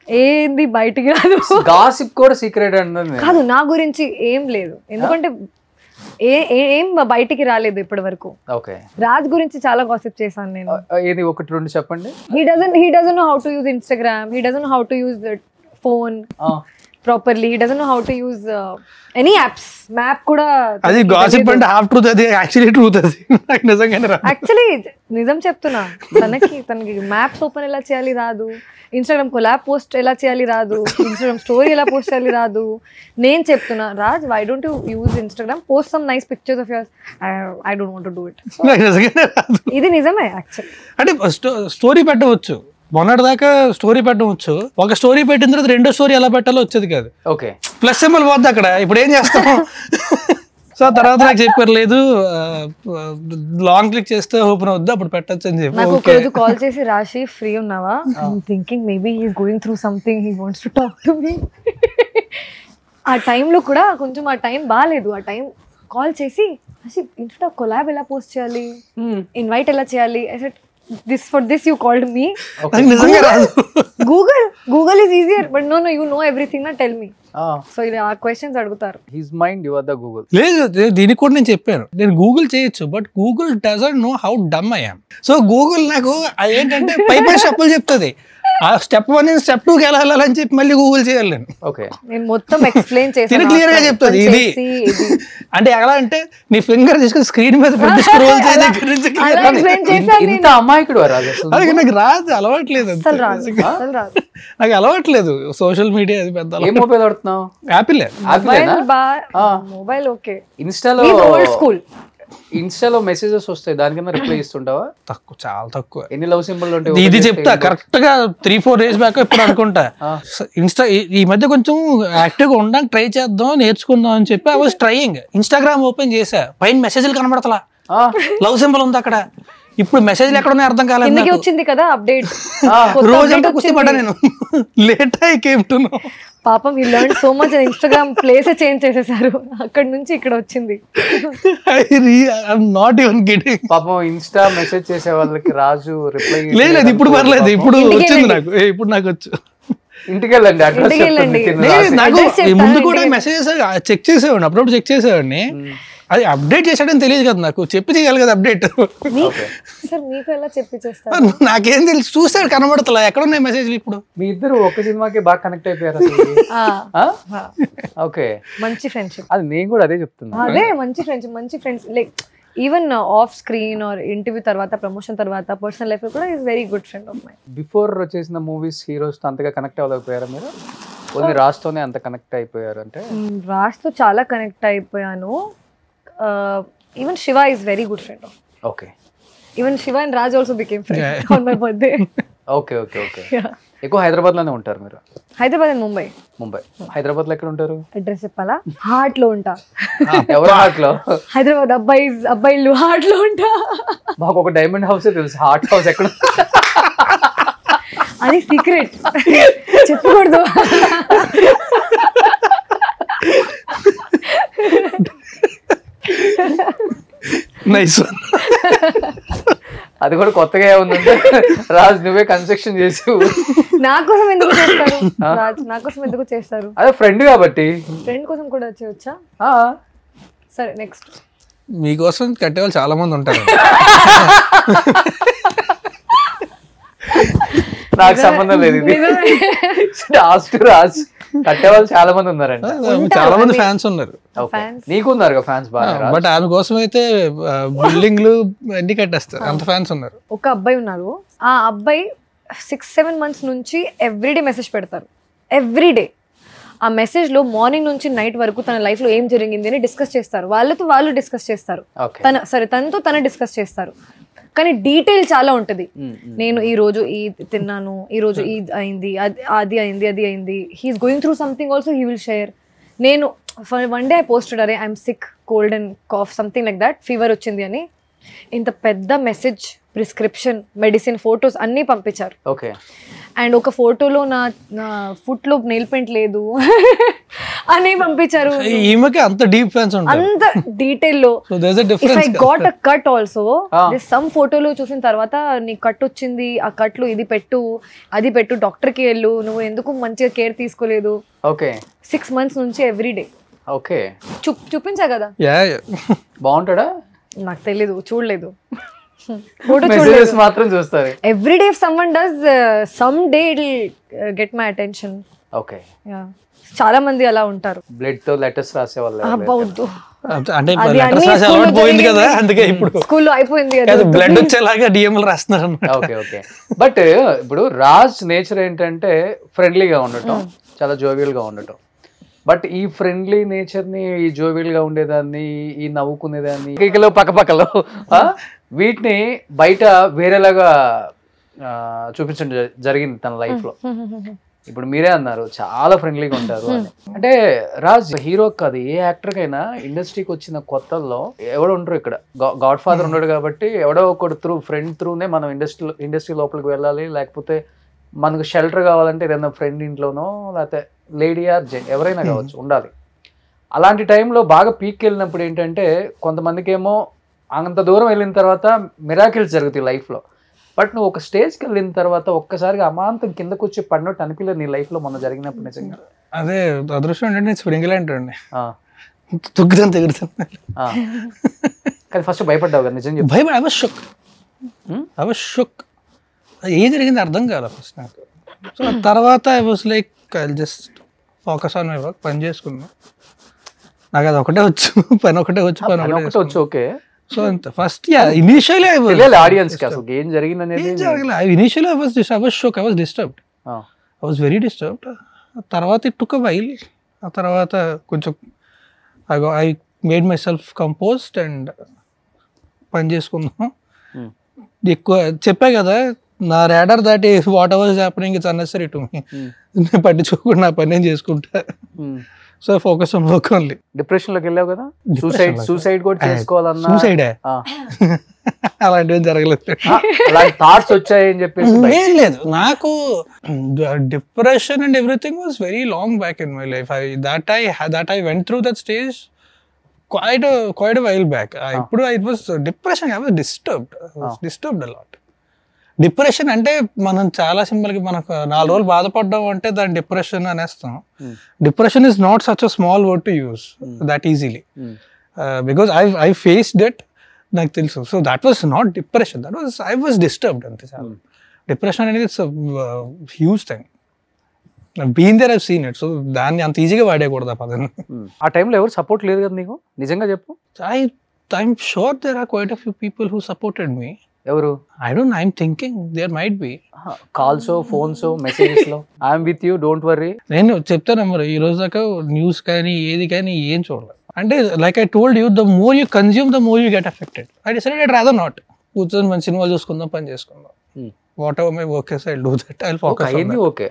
ఏంది బయటికి రాదు. గాసిప్ కూడా సీక్రెట్ అంటే కాదు, నా గురించి ఏం లేదు, ఎందుకంటే ఏం బయటికి రాలేదు ఇప్పటి వరకు. ఓకే, రాజ్ గురించి చాలా గాసిప్ చేశాను నేను. ఏది ఒకటి రెండు చెప్పండి. he doesn't know how to use Instagram, he doesn't know how to use the phone properly, he doesn't know how to use any apps, map కూడా. అది గాసిప్ అంటే హాఫ్ ట్రూత్, అది యాక్చువల్లీ ట్రూత్. అది నిజంగానే యాక్చువల్లీ నిజం చెప్తున్నా, తనకి maps open ఎలా చేయాలి రాదు, ఇన్స్టాగ్రామ్ కొలాబ్ పోస్ట్ ఎలా చేయాలి రాదు, ఇన్స్టాగ్రామ్ స్టోరీ ఎలా పోస్ట్ చేయాలి రాదు. నేను చెప్తున్నా Raj, why don't you use Instagram, post some nice pictures of yours. I don't want to do it. ఇది నిజమే యాక్చువల్లీ. అంటే స్టోరీ పెట్టవచ్చు, మొన్నటి దాకా స్టోరీ పెట్టవచ్చు, ఒక స్టోరీ పెట్టిన తర్వాత రెండో స్టోరీ ఎలా పెట్టాలో వచ్చేది కాదు. ఓకే, ప్లస్ సింబల్ పోద్ది అక్కడ, ఇప్పుడు ఏం చేస్తాం? సో తర్వాత నాకు చెప్పారు, లేదు లాంగ్ క్లిక్ చేస్తే ఓపెన్ అవుద్ది, అప్పుడు పెట్టచ్చు అని చెప్పి. నాకు ఒక రోజు కాల్ చేసి, రాశి ఫ్రీ ఉన్నావా? I'm thinking maybe he is going through something, he wants to talk to me. ఆ టైంలో కూడా కొంచెం ఆ టైం బాగాలేదు. ఆ టైం కాల్ చేసి, ఇన్స్టా కొలాబ్ ఎలా పోస్ట్ చేయాలి, ఇన్వైట్ ఎలా చేయాలి, for this you called me. నిజంగా రాదు. Google is easier, but no you know everything, na tell me. So ఇలా ఆ క్వశ్చన్స్ అడుగుతారు. His mind you are the Google. లేదు, దీనికి కూడా నేను చెప్పాను, నేను గూగుల్ చేయొచ్చు, but Google doesn't know how dumb I am. So Google నాకు ఏంటంటే పై స్టెప్పులు చెప్తుంది, ఆ స్టెప్ 1 స్టెప్ 2 ఎలా వెళ్ళాలని చెప్పి మళ్ళీ గూగుల్ చేయాలి నేను. ఓకే, నేను మొత్తం ఎక్స్ప్లెయిన్ చేసి క్లియర్ గా చెప్తుంది. ఇది అంటే ఎలా అంటే నీ ఫింగర్ తీసుకుని స్క్రీన్ మీద పెట్టి స్క్రోల్ చేయ దగ్గర నుంచి ఇంత అమాయకుడు రాదు అసలు. అది నాకు రాదు, అలవాట్లేదు, నాకు అలవాట్లేదు సోషల్ మీడియా. అది పెద్ద మొబైల్ వాడుతున్నావు? యాపిల్. Mobile okay. ఇన్స్టాలో ఓల్డ్ స్కూల్, ఇన్స్టాలో మెసేజెస్ వస్తాయి, దానికన్నా రిప్లై ఇస్తుంటావా? తక్కువ, చాలా తక్కువ. ఎన్ని లవ్ సింబల్ ఉంటాయి? ఇది చెప్తా కరెక్ట్ గా 3-4 days బ్యాక్ ఇప్పుడు అనుకుంటా ఇన్స్టా ఈ మధ్య కొంచెం యాక్టివ్ గా ఉండడానికి ట్రై చేద్దాం, నేర్చుకుందాం అని చెప్పి I was trying. Instagram open చేసా, పైన మెసేజ్లు కనబడతలా, లవ్ సింబల్ ఉంది అక్కడ. ఇప్పుడు మెసేజ్లు ఎక్కడ ఉన్నాయి అర్థం కాలేదు. వచ్చింది కదా అప్డేట్, రోజంతా కుస్తీ పడ్డా నేను. Late I came to know. పాపం ఈ learn so much. Instagram place change చేసేసారు, అక్కడ నుంచి ఇక్కడ వచ్చింది. Not even kidding. పాపం ఇన్స్టా మెసేజ్ చేసే వాళ్ళకి రాజు రిప్లై లేదు, ఇప్పుడు పర్లేదు, ఇప్పుడు వచ్చింది నాకు, ఇప్పుడు నాకు వచ్చు. ఇంటికి వెళ్ళండి, అడ్రస్ నాకు ముందు కూడా మెసేజెస్ చెక్ చేసేవాడిని, అప్పుడప్పుడు చెక్ చేసేవాడిని. అది అప్డేట్ చేసాడని తెలియదు కదా నాకు, చెప్పి చేయాలి కదా అప్డేట్. సార్ మీకు ఎలా చెప్పి చేస్తారు? నాకేం తెలుసు, చూసాడు కనబడతలా ఎక్కడ ఉన్నాయి మెసేజ్లు. ఇప్పుడు మీ ఇద్దరు ఒక సినిమాకి బాగా కనెక్ట్ అయిపోయారు. ఓకే, మంచి ఫ్రెండ్షిప్. అది నేను కూడా అదే చెప్తున్నా. అదే మంచి ఫ్రెండ్షిప్, మంచి friends. Like even off screen or interview తర్వాత, ప్రమోషన్ తర్వాత, పర్సనల్ లైఫ్ లో కూడా is very good friend of mine. Before చేసిన మూవీస్ హీరోస్ తో అంతగా కనెక్ట్ అవ్వలేకపోయారా మీరు? ఓన్లీ రాజ్తోనే అంత కనెక్ట్ అయిపోయారు అంటే? రాజ్తో చాలా కనెక్ట్ అయిపోయాను. Even Shiva is very good friend. Okay. Even Shiva and Raj also became friend on my birthday. Okay okay okay. ఎక్కువ హైదరాబాద్ లోనే ఉంటారు మీరు? హైదరాబాద్ అండ్ ముంబై. ముంబై. హైదరాబాద్ లో ఎక్కడ ఉంటారు? అడ్రస్ చెప్పాలా? హార్ట్ లో ఉంటా. ఎవరు హార్ట్ లో? హైదరాబాద్ అబ్బాయిలు హార్ట్ లో ఉంటా. మాకు ఒక డైమండ్ హౌస్ తెలుసు, హార్ట్ హౌస్ ఎక్కడ? అది సీక్రెట్, చెప్పకూడదు. నైస్. అది కూడా కొత్తగా ఏముందంటే రాజ్ నువ్వే కన్స్ట్రక్షన్ చేసి నా కోసం ఎందుకు చేస్తారు? రాజ్ నా కోసం ఎందుకు చేస్తారు? అదే ఫ్రెండ్ కాబట్టి. ఫ్రెండ్ కోసం కూడా చేయొచ్చా? సరే నెక్స్ట్. మీకోసం కట్టేవాళ్ళు చాలా మంది ఉంటారు. నాకు సంబంధం లేదు, ఇది లాస్ట్ రాజ్. కట్టేవాళ్ళు చాలా మంది ఉన్నారంట. చాలా మంది ఫ్యాన్స్ ఉన్నారు. నీకున్నారు ఫ్యాన్స్ బాగా. బట్ ఆమె కోసం అయితే బిల్డింగ్లు అన్ని కట్టేస్తారు, అంత ఫ్యాన్స్ ఉన్నారు. ఒక అబ్బాయి ఉన్నారు, ఆ అబ్బాయి 6-7 months నుంచి ఎవ్రీడే మెసేజ్ పెడతారు. ఎవ్రీడే ఆ మెసేజ్ లో మార్నింగ్ నుంచి నైట్ వరకు తన లైఫ్ లో ఏం జరిగింది అని డిస్కస్ చేస్తారు. వాళ్ళతో వాళ్ళు డిస్కస్ చేస్తారు, తనతో తన డిస్కస్ చేస్తారు. కానీ డీటెయిల్ చాలా ఉంటది. నేను ఈ రోజు ఈ తిన్నాను, ఈ రోజు ఇది అయింది, అది అయింది. He's going through something also, he will share. నేను వన్ డే ఐ పోస్టెడ్, అరే I'm sick, cold and cough, something like that, fever వచ్చింది అని. ఇంత పెద్ద మెసేజ్, ప్రిస్క్రిప్షన్, మెడిసిన్, ఫొటోస్ అన్నీ పంపించారు. ఓకే. అండ్ ఒక ఫోటోలో నా ఫుట్ లో నెయిల్ పెయింట్ లేదు అని పంపించారు. ఈమెకి అంత డీప్ ఫ్యాన్స్ ఉంటారు, అంత డీటెయిల్ లో. If I got a cut also, some ఫోటోలో చూసిన తర్వాత నీ కట్ వచ్చింది, ఆ కట్ లో ఇది పెట్టు, అది పెట్టు, డాక్టర్ కి వెళ్ళు, నువ్వు ఎందుకు మంచిగా కేర్ తీసుకోలేదు. ఓకే. 6 months నుంచి ఎవ్రీడే. ఓకే. చూపించా కదా. బాగుంటాడా? నాకు తెలీదు, చూడలేదు. మెసేజెస్ మాత్రం చూస్తారు. Everyday if someone does, some day it will get my attention. Okay. చాలా మంది అలా ఉంటారు. బ్లడ్ తో లెటర్స్ రాసే వాళ్ళు. అబ్బౌద్దు అంటే లెటర్స్ రాసే అలవాటు పోయింది కదా, అందుకే ఇప్పుడు స్కూల్లో అయిపోయింది కదా, బ్లడ్ వచ్చేలాగా డిఎంఎల్ రాస్తున్నారు అన్నమాట. Okay okay. బట్ ఇప్పుడు రాజ్ నేచర్ ఏంటంటే ఫ్రెండ్లీగా ఉండటం, చాలా జోవియల్ గా ఉండటం. బట్ ఈ ఫ్రెండ్లీ నేచర్ ని, ఈ జోవియల్ గా ఉండేదాన్ని, ఈ నవ్వుకునేదాన్ని, కేకలో పక్కపక్కలో వీటిని బయట వేరేలాగా చూపించడం జరిగింది తన లైఫ్ లో. ఇప్పుడు మీరే అన్నారు చాలా ఫ్రెండ్లీగా ఉంటారు అని. అంటే రాజ్ హీరో కాదు, ఏ యాక్టర్ కైనా ఇండస్ట్రీకి వచ్చిన కొత్తల్లో ఎవడో ఉంటారు. ఇక్కడ గాడ్ ఫాదర్ ఉన్నాడు కాబట్టి ఎవడో ఒకడు ఫ్రెండ్ త్రూనే మనం ఇండస్ట్రీ లోపలికి వెళ్ళాలి. లేకపోతే మనకు షెల్టర్ కావాలంటే ఏదైనా ఫ్రెండ్ ఇంట్లోనో, లేకపోతే లేడీ ఆర్ జెంట్ ఎవరైనా కావచ్చు, ఉండాలి. అలాంటి టైంలో బాగా పీక్ వెళ్ళినప్పుడు ఏంటంటే కొంతమందికి ఏమో అంత దూరం వెళ్ళిన తర్వాత మిరాకిల్స్ జరుగుతాయి లైఫ్లో. బట్ నువ్వు ఒక స్టేజ్కి వెళ్ళిన తర్వాత ఒక్కసారిగా అమాంతం కిందకు వచ్చి పడినట్టు అనిపించలేదు నీ లైఫ్లో మొన్న జరిగినప్పుడు నిజంగా? అదే అదృష్టం ఏంటంటే స్ప్రింగ్ అండి, తొక్కుతాను తిరుగుతాను. కానీ ఫస్ట్ భయపడ్డావు కదా నిజంగా? I was shook. ఏం జరిగింది అర్థం కాదు ఫస్ట్ నాకు. సో తర్వాత I was like I just focus on my work, పని చేసుకున్నా. నాకు అది ఒకటే వచ్చు, పని ఒకటే వచ్చు. ఓకే. సో అంత ఫస్ట్ ఇనిషియల్లీ ఆడియన్స్ కి అసలు ఏం జరిగింది అనేది initially I was shock, I was disturbed, I was very disturbed. తర్వాత ఇట్ టుక్ అ వైల్. ఆ తర్వాత కొంచెం I made myself composed and పని చేసుకుందాం. ఎక్కువ చెప్పా కదా, నా రాడార్ దాటి whatever is happening it's unnecessary to me. నేను పట్టించుకోకుండా నా పని నేను చేసుకుంటా. So focus on work only. Depression లోకి వెళ్ళావు కదా, సూసైడ్ కూడా చేసుకోవాలన్నా సూసైడే అలాంటివి జరగలేదు. అలాంటి థాట్స్ వచ్చాయని చెప్పేసి ఏం లేదు నాకు. Depression and everything was very long back in my life. That I went through that stage quite a while back. ఇప్పుడు it was depression. I was disturbed a lot. Depression అంటే మనం చాలా సింపుల్ గా మనకు 4 రోజులు బాధపడ్డాం అంటే దాని డిప్రెషన్ అనేస్తాం. Depression is not such a small word to use that easily, because I faced it. నాకు తెలుసు. So that was not depression, that was I was disturbed అంతే. చాలా డిప్రెషన్ అనేది it's huge thing. Been there I've seen it. So దాన్ని అంత ఈజీగా వాడేయకూడదు ఆ పదాన్ని. ఆ టైంలో ఎవరు సపోర్ట్ లేదు కదా నీకు? నిజంగా చెప్పు. I'm sure there are quite a few people who supported me. ఎవరు? I don't know, I'm thinking there might be. Calls, phones, messages లో I'm with you, don't worry. నేను చెప్తాను మరి, ఈ రోజు దాకా న్యూస్ కానీ ఏది కానీ ఏం చూడలేదు. అంటే like I told you, the more you consume the more you get affected. I decided I'd rather not. కూర్చొని మన సినిమాలు చూసుకుందాం, పని చేసుకుందాం. What ever my work is, I'll do that. I'll focus on that. Okay.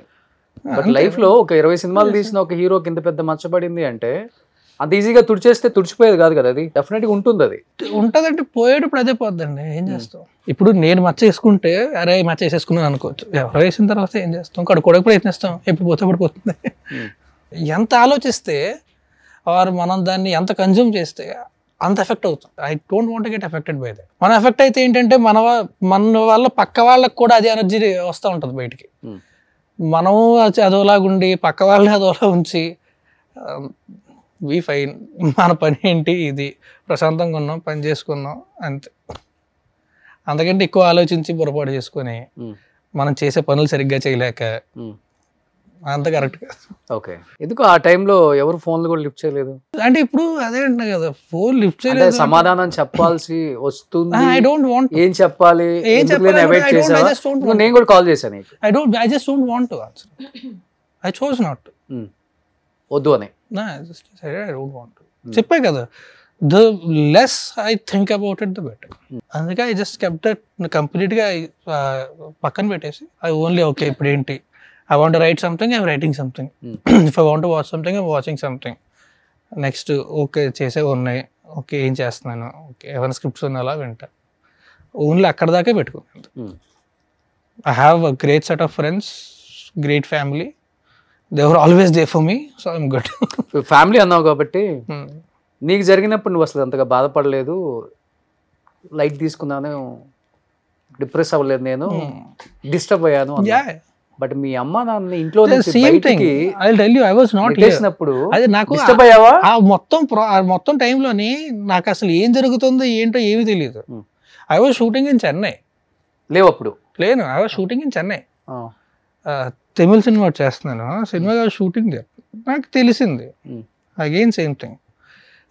But life లో ఒక 20 సినిమాలు తీసిన ఒక హీరోకి ఇంత పెద్ద మచ్చపడింది అంటే అంత ఈజీగా తుడిచేస్తే తుడిచిపోయేది కాదు కదా. అది డెఫినెట్ గా ఉంటుంది. అది ఉంటదంటే పోయేటప్పుడు అదే పోద్దండి. ఏం చేస్తాం? ఇప్పుడు నేను మచ్చ వేసుకుంటే అరే మచ్చ వేసేసుకున్నాను అనుకోవచ్చు. ఎవరు వేసిన తర్వాత ఏం చేస్తాం? కడుక్కోవడానికి ప్రయత్నిస్తాం. ఎప్పుడు పోతే అప్పుడు పోతుంది. ఎంత ఆలోచిస్తే ఆర్ మనం దాన్ని ఎంత కన్జ్యూమ్ చేస్తే అంత ఎఫెక్ట్ అవుతుంది. I don't want get affected by that. మన ఎఫెక్ట్ అయితే ఏంటంటే మన వల్ల పక్క వాళ్ళకి కూడా అదే ఎనర్జీ వస్తూ ఉంటుంది బయటికి. మనము అదోలాగుండి పక్క వాళ్ళని అదోలా ఉంచి వి ఫైన్, మన పని ఏంటి ఇది, ప్రశాంతంగా ఉన్నాం, పని చేసుకున్నాం అంతే. అంతకంటే ఎక్కువ ఆలోచించి పొరపాటు చేసుకొని మనం చేసే పనులు సరిగ్గా చేయలేక అంత కరెక్ట్ కాదు. ఓకే. ఎందుకు ఆ టైంలో ఎవరు ఫోన్లు కూడా లిఫ్ట్ చేయలేదు? అంటే ఇప్పుడు అదే అంటున్నా కదా, ఫోన్ లిఫ్ట్ చేయలేదు. సమాధానం చెప్పాల్సి వస్తుంది. I don't want. ఏం చెప్పాలి? నేను కూడా కాల్ చేశాను. I just don't want to answer. I chose not to. వద్దు అని. I don't want to. చెప్పే కదా, the less I think about it the better. అందుకే I just kept it complete గా పక్కన పెట్టేసి I only okay ఇప్పుడు ఏంటి, I want to write something, I'm writing something. If I want to watch something, I'm watching something. Next okay చేసేవి ఉన్నాయి, okay ఏం చేస్తున్నాను, ఓకే ఏమైనా స్క్రిప్ట్స్ ఉన్నాయి అలా వింటా. ఓన్లీ అక్కడ దాకే పెట్టుకున్నాను. I have a great set of friends, great family. They were always there for me, so I'm good. Family అన్నావు కాబట్టి నీకు జరిగినప్పుడు నువ్వు అసలు అంతగా బాధపడలేదు, లైట్ తీసుకున్నాను, డిప్రెస్ అవ్వలేదు, నేను డిస్టర్బ్ అయ్యాను. బట్ మీ అమ్మ నాన్న ఇంట్లో డిస్టర్బ్ అయ్యావా? మొత్తం టైంలోని నాకు అసలు ఏం జరుగుతుందో ఏంటో ఏమీ తెలియదు. I was shooting in Chennai. లేవు అప్పుడు? లేను, I was shooting in Chennai. Tamil cinema చేస్తున్నాను, సినిమా షూటింగ్ నాకు తెలిసింది. అగైన్ సేమ్ థింగ్,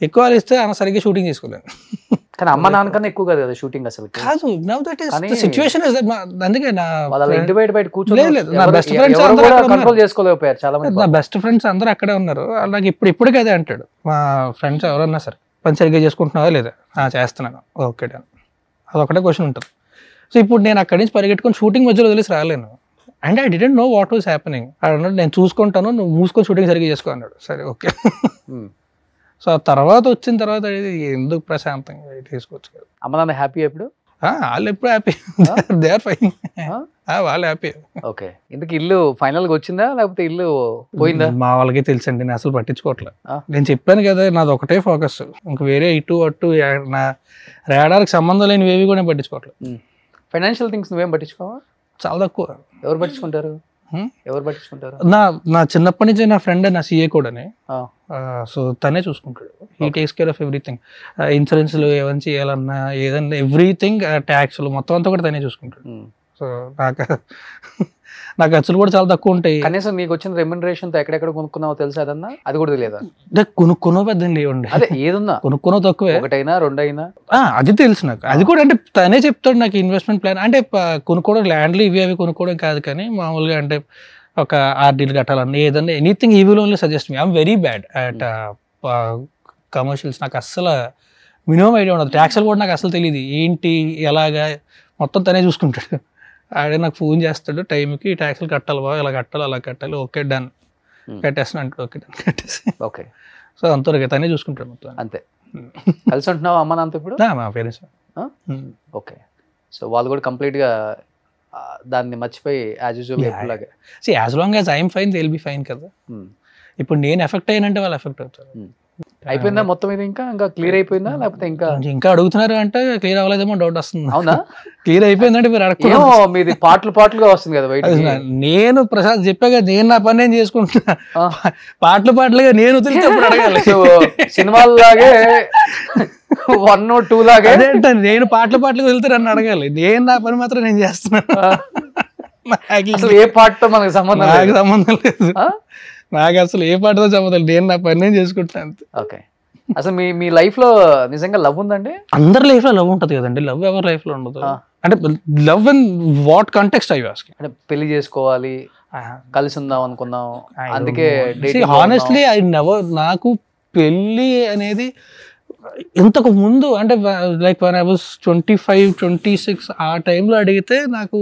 ఎక్కువ ఇస్తే అన్న సరిగ్గా షూటింగ్ చేసుకోలేను. కానీ అమ్మ నాన్న కన్నా ఎక్కువ కదా షూటింగ్ అసలు కాదు. Now that is the situation is that. అందుకే నా ఇంటి బయట కూర్చొని నా బెస్ట్ ఫ్రెండ్స్ అందరూ కంట్రోల్ చేసుకోలేకపోయారు చాలా మంది. నా బెస్ట్ ఫ్రెండ్స్ అందరూ అక్కడే ఉన్నారు. నాకు ఇప్పటికే అదే అంటాడు మా ఫ్రెండ్స్ ఎవరన్నా సరే, పని సరిగ్గా చేసుకుంటున్నావా లేదా? చేస్తున్నాను, ఓకే డన్. అదొకటే క్వశ్చన్ ఉంటుంది. సో ఇప్పుడు నేను అక్కడి నుంచి పరిగెట్టుకుని షూటింగ్ మధ్యలో వదిలేసి రాలేను. And I didn't know what was happening. అన్నాడు నేను చూసుకుంటాను, నువ్వు మూసుకొని షూటింగ్ సరిగ్గా చేసుకో అన్నాడు. సరే ఓకే. సో ఆ తర్వాత వచ్చిన తర్వాత ఎందుకు ప్రశాంతంగా తీసుకోవచ్చు కదా. అమ్మ నాన్న హ్యాపీ ఎప్పుడు? వాళ్ళు ఎప్పుడు హ్యాపీ, దే ఆర్ ఫైన్, వాళ్ళు హ్యాపీ. ఓకే. ఎందుకు ఇల్లు ఫైనల్ గా వచ్చిందా లేకపోతే ఇల్లు పోయిందా? మా వాళ్ళకి తెలుసండి, నేను అసలు పట్టించుకోవట్లేదు. నేను చెప్పాను కదా నాది ఒకటే ఫోకస్, ఇంక వేరే ఇటు అటు నా రాడార్కి సంబంధం లేని ఏవి కూడా పట్టించుకోవట్లేదు. ఫైనాన్షియల్ థింగ్స్ నువ్వేం పట్టించుకోవా? చాలా తక్కువ. ఎవరు పట్టించుకుంటారు? నా చిన్నప్పటి నుంచి నా ఫ్రెండ్ నా సిఏ కూడానే. సో తనే చూసుకుంటాడు. He takes care of everything. ఇన్సూరెన్స్లు ఏమైనా చేయాలన్నా ఏదన్నా ఎవ్రీథింగ్, ట్యాక్స్లు మొత్తం అంతా కూడా తనే చూసుకుంటాడు. సో నాకు ఖర్చులు కూడా చాలా తక్కువ ఉంటాయి. కనీసం నీకు వచ్చిన రెమ్యునరేషన్ తో ఎక్కడెక్కడ కొనుక్కున్నావో తెలుసా? అదన్నా అది కూడా తెలియదా? కొనుక్కునో పెద్ద లేవండి. అదే ఏదున్నా కొనుక్కునో తక్కువే, ఒకటైనా రెండైనా అది తెలుసు నాకు. అది కూడా అంటే తనే చెప్తాడు నాకు ఇన్వెస్ట్మెంట్ ప్లాన్. అంటే కొనుక్కోవడం ల్యాండ్లు ఇవి అవి కొనుక్కోవడం కాదు, కానీ మామూలుగా అంటే ఒక ఆర్డీలు కట్టాలన్నా ఏదన్నా ఎనీథింగ్ ఈ will only suggest me. I'm very bad at commercials. నాకు అస్సలు మినిమం ఐడియా ఉండదు. ట్యాక్స్లు కూడా నాకు అసలు తెలియదు ఏంటి ఎలాగా, మొత్తం తనే చూసుకుంటాడు. ఆడే నాకు ఫోన్ చేస్తాడు టైంకి, ట్యాక్స్లు కట్టాలి బాబు, ఇలా కట్టాలి అలా కట్టాలి, ఓకే డన్ కట్టేస్తాను అంటాడు, ఓకే డన్ కట్టేసి. ఓకే. సో అంతవరకు తనే చూసుకుంటాడు మొత్తం. అంతే. కలిసి ఉంటున్నావు అమ్మ నాన్నతో ఇప్పుడు? మా పేరెంట్స్. ఓకే. సో వాళ్ళు కూడా కంప్లీట్గా దాన్ని మర్చిపోయి యాజ్ యూజువల్ ఎప్పుడులాగే. As long as I'm fine they will be fine కదా. ఇప్పుడు నేను ఎఫెక్ట్ అయ్యానంటే వాళ్ళు ఎఫెక్ట్ అవుతారు. అయిపోయిందా మొత్తం ఇది? ఇంకా క్లియర్ అయిపోయిందా లేకపోతే ఇంకా అడుగుతున్నారు అంటే క్లియర్ అవ్వలేదేమో డౌట్ వస్తుంది. అవునా? క్లియర్ అయిపోయిందంటే మీరు అడగ, మీది పాటలుగా వస్తుంది కదా బయట. నేను ప్రసాద్ చెప్పాగా, నేను నా పని నేను చేసుకుంటున్నా, పాటలుగా నేను వదిలినప్పుడు అడగాలి. సినిమాలాగే 1 or 2 లాగే అదేంట, నేను పాటలుగా వెళ్తే నన్ను అడగాలి, నేను నా పని మాత్రం నేను చేస్తున్నాను. అసలు ఏ పాటతో మనకు సంబంధం లేదు, నాకు అసలు ఏ పాటతో సంబంధం, నేను నా పని నేను చేసుకుంటాను. ఓకే. అసలు మీ లైఫ్ లో నిజంగా లవ్ ఉందండి? అందరి లైఫ్ లో లవ్ ఉంటది కదండి, లవ్ ఎవరి లైఫ్ లో ఉండదు. అంటే love in what context I ask? అంటే పెళ్లి చేసుకోవాలి, కలిసి ఉందాం అనుకున్నాం, అందుకే హానెస్ట్లీ ఐ నెవర్, నాకు పెళ్లి అనేది ఇంతకు ముందు అంటే లైక్ when I was 25, 26 ఆ టైంలో అడిగితే, నాకు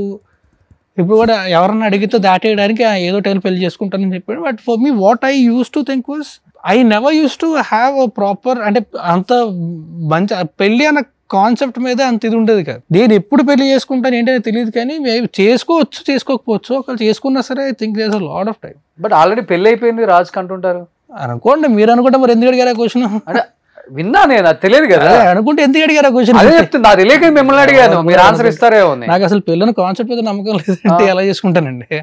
ఇప్పుడు కూడా ఎవరన్నా అడిగితే దాటేయడానికి ఏదో టైం పెళ్లి చేసుకుంటానని చెప్పాడు. But for me what I use to think was, I never use to have a proper, అంటే అంత మంచి పెళ్లి అన్న కాన్సెప్ట్ మీద అంత ఇది ఉండేది కాదు. నేను ఎప్పుడు పెళ్లి చేసుకుంటాను ఏంటనే తెలియదు, కానీ చేసుకోవచ్చు చేసుకోకపోవచ్చు, ఒకళ్ళు చేసుకున్నా సరే I think there is a lot of time. But already పెళ్లి అయిపోయింది రాజు అంటుంటారు. అనుకోండి, మీరు అనుకుంటే మరి ఎందుకు అడిగారా క్వశ్చన్? అంటే విన్నా నేను, అది తెలియదు కదా, అనుకుంటే ఎందుకు అడిగారా క్వశ్చన్? అదే చెప్తున్నా, అది తెలియక మిమ్మల్ని అడిగాను, మీరు ఆన్సర్ ఇస్తారేమో. నాకు అసలు పెళ్ళిన కాన్సెప్ట్ మీద నమ్మకం లేదంటే ఎలా చేసుకుంటానండి?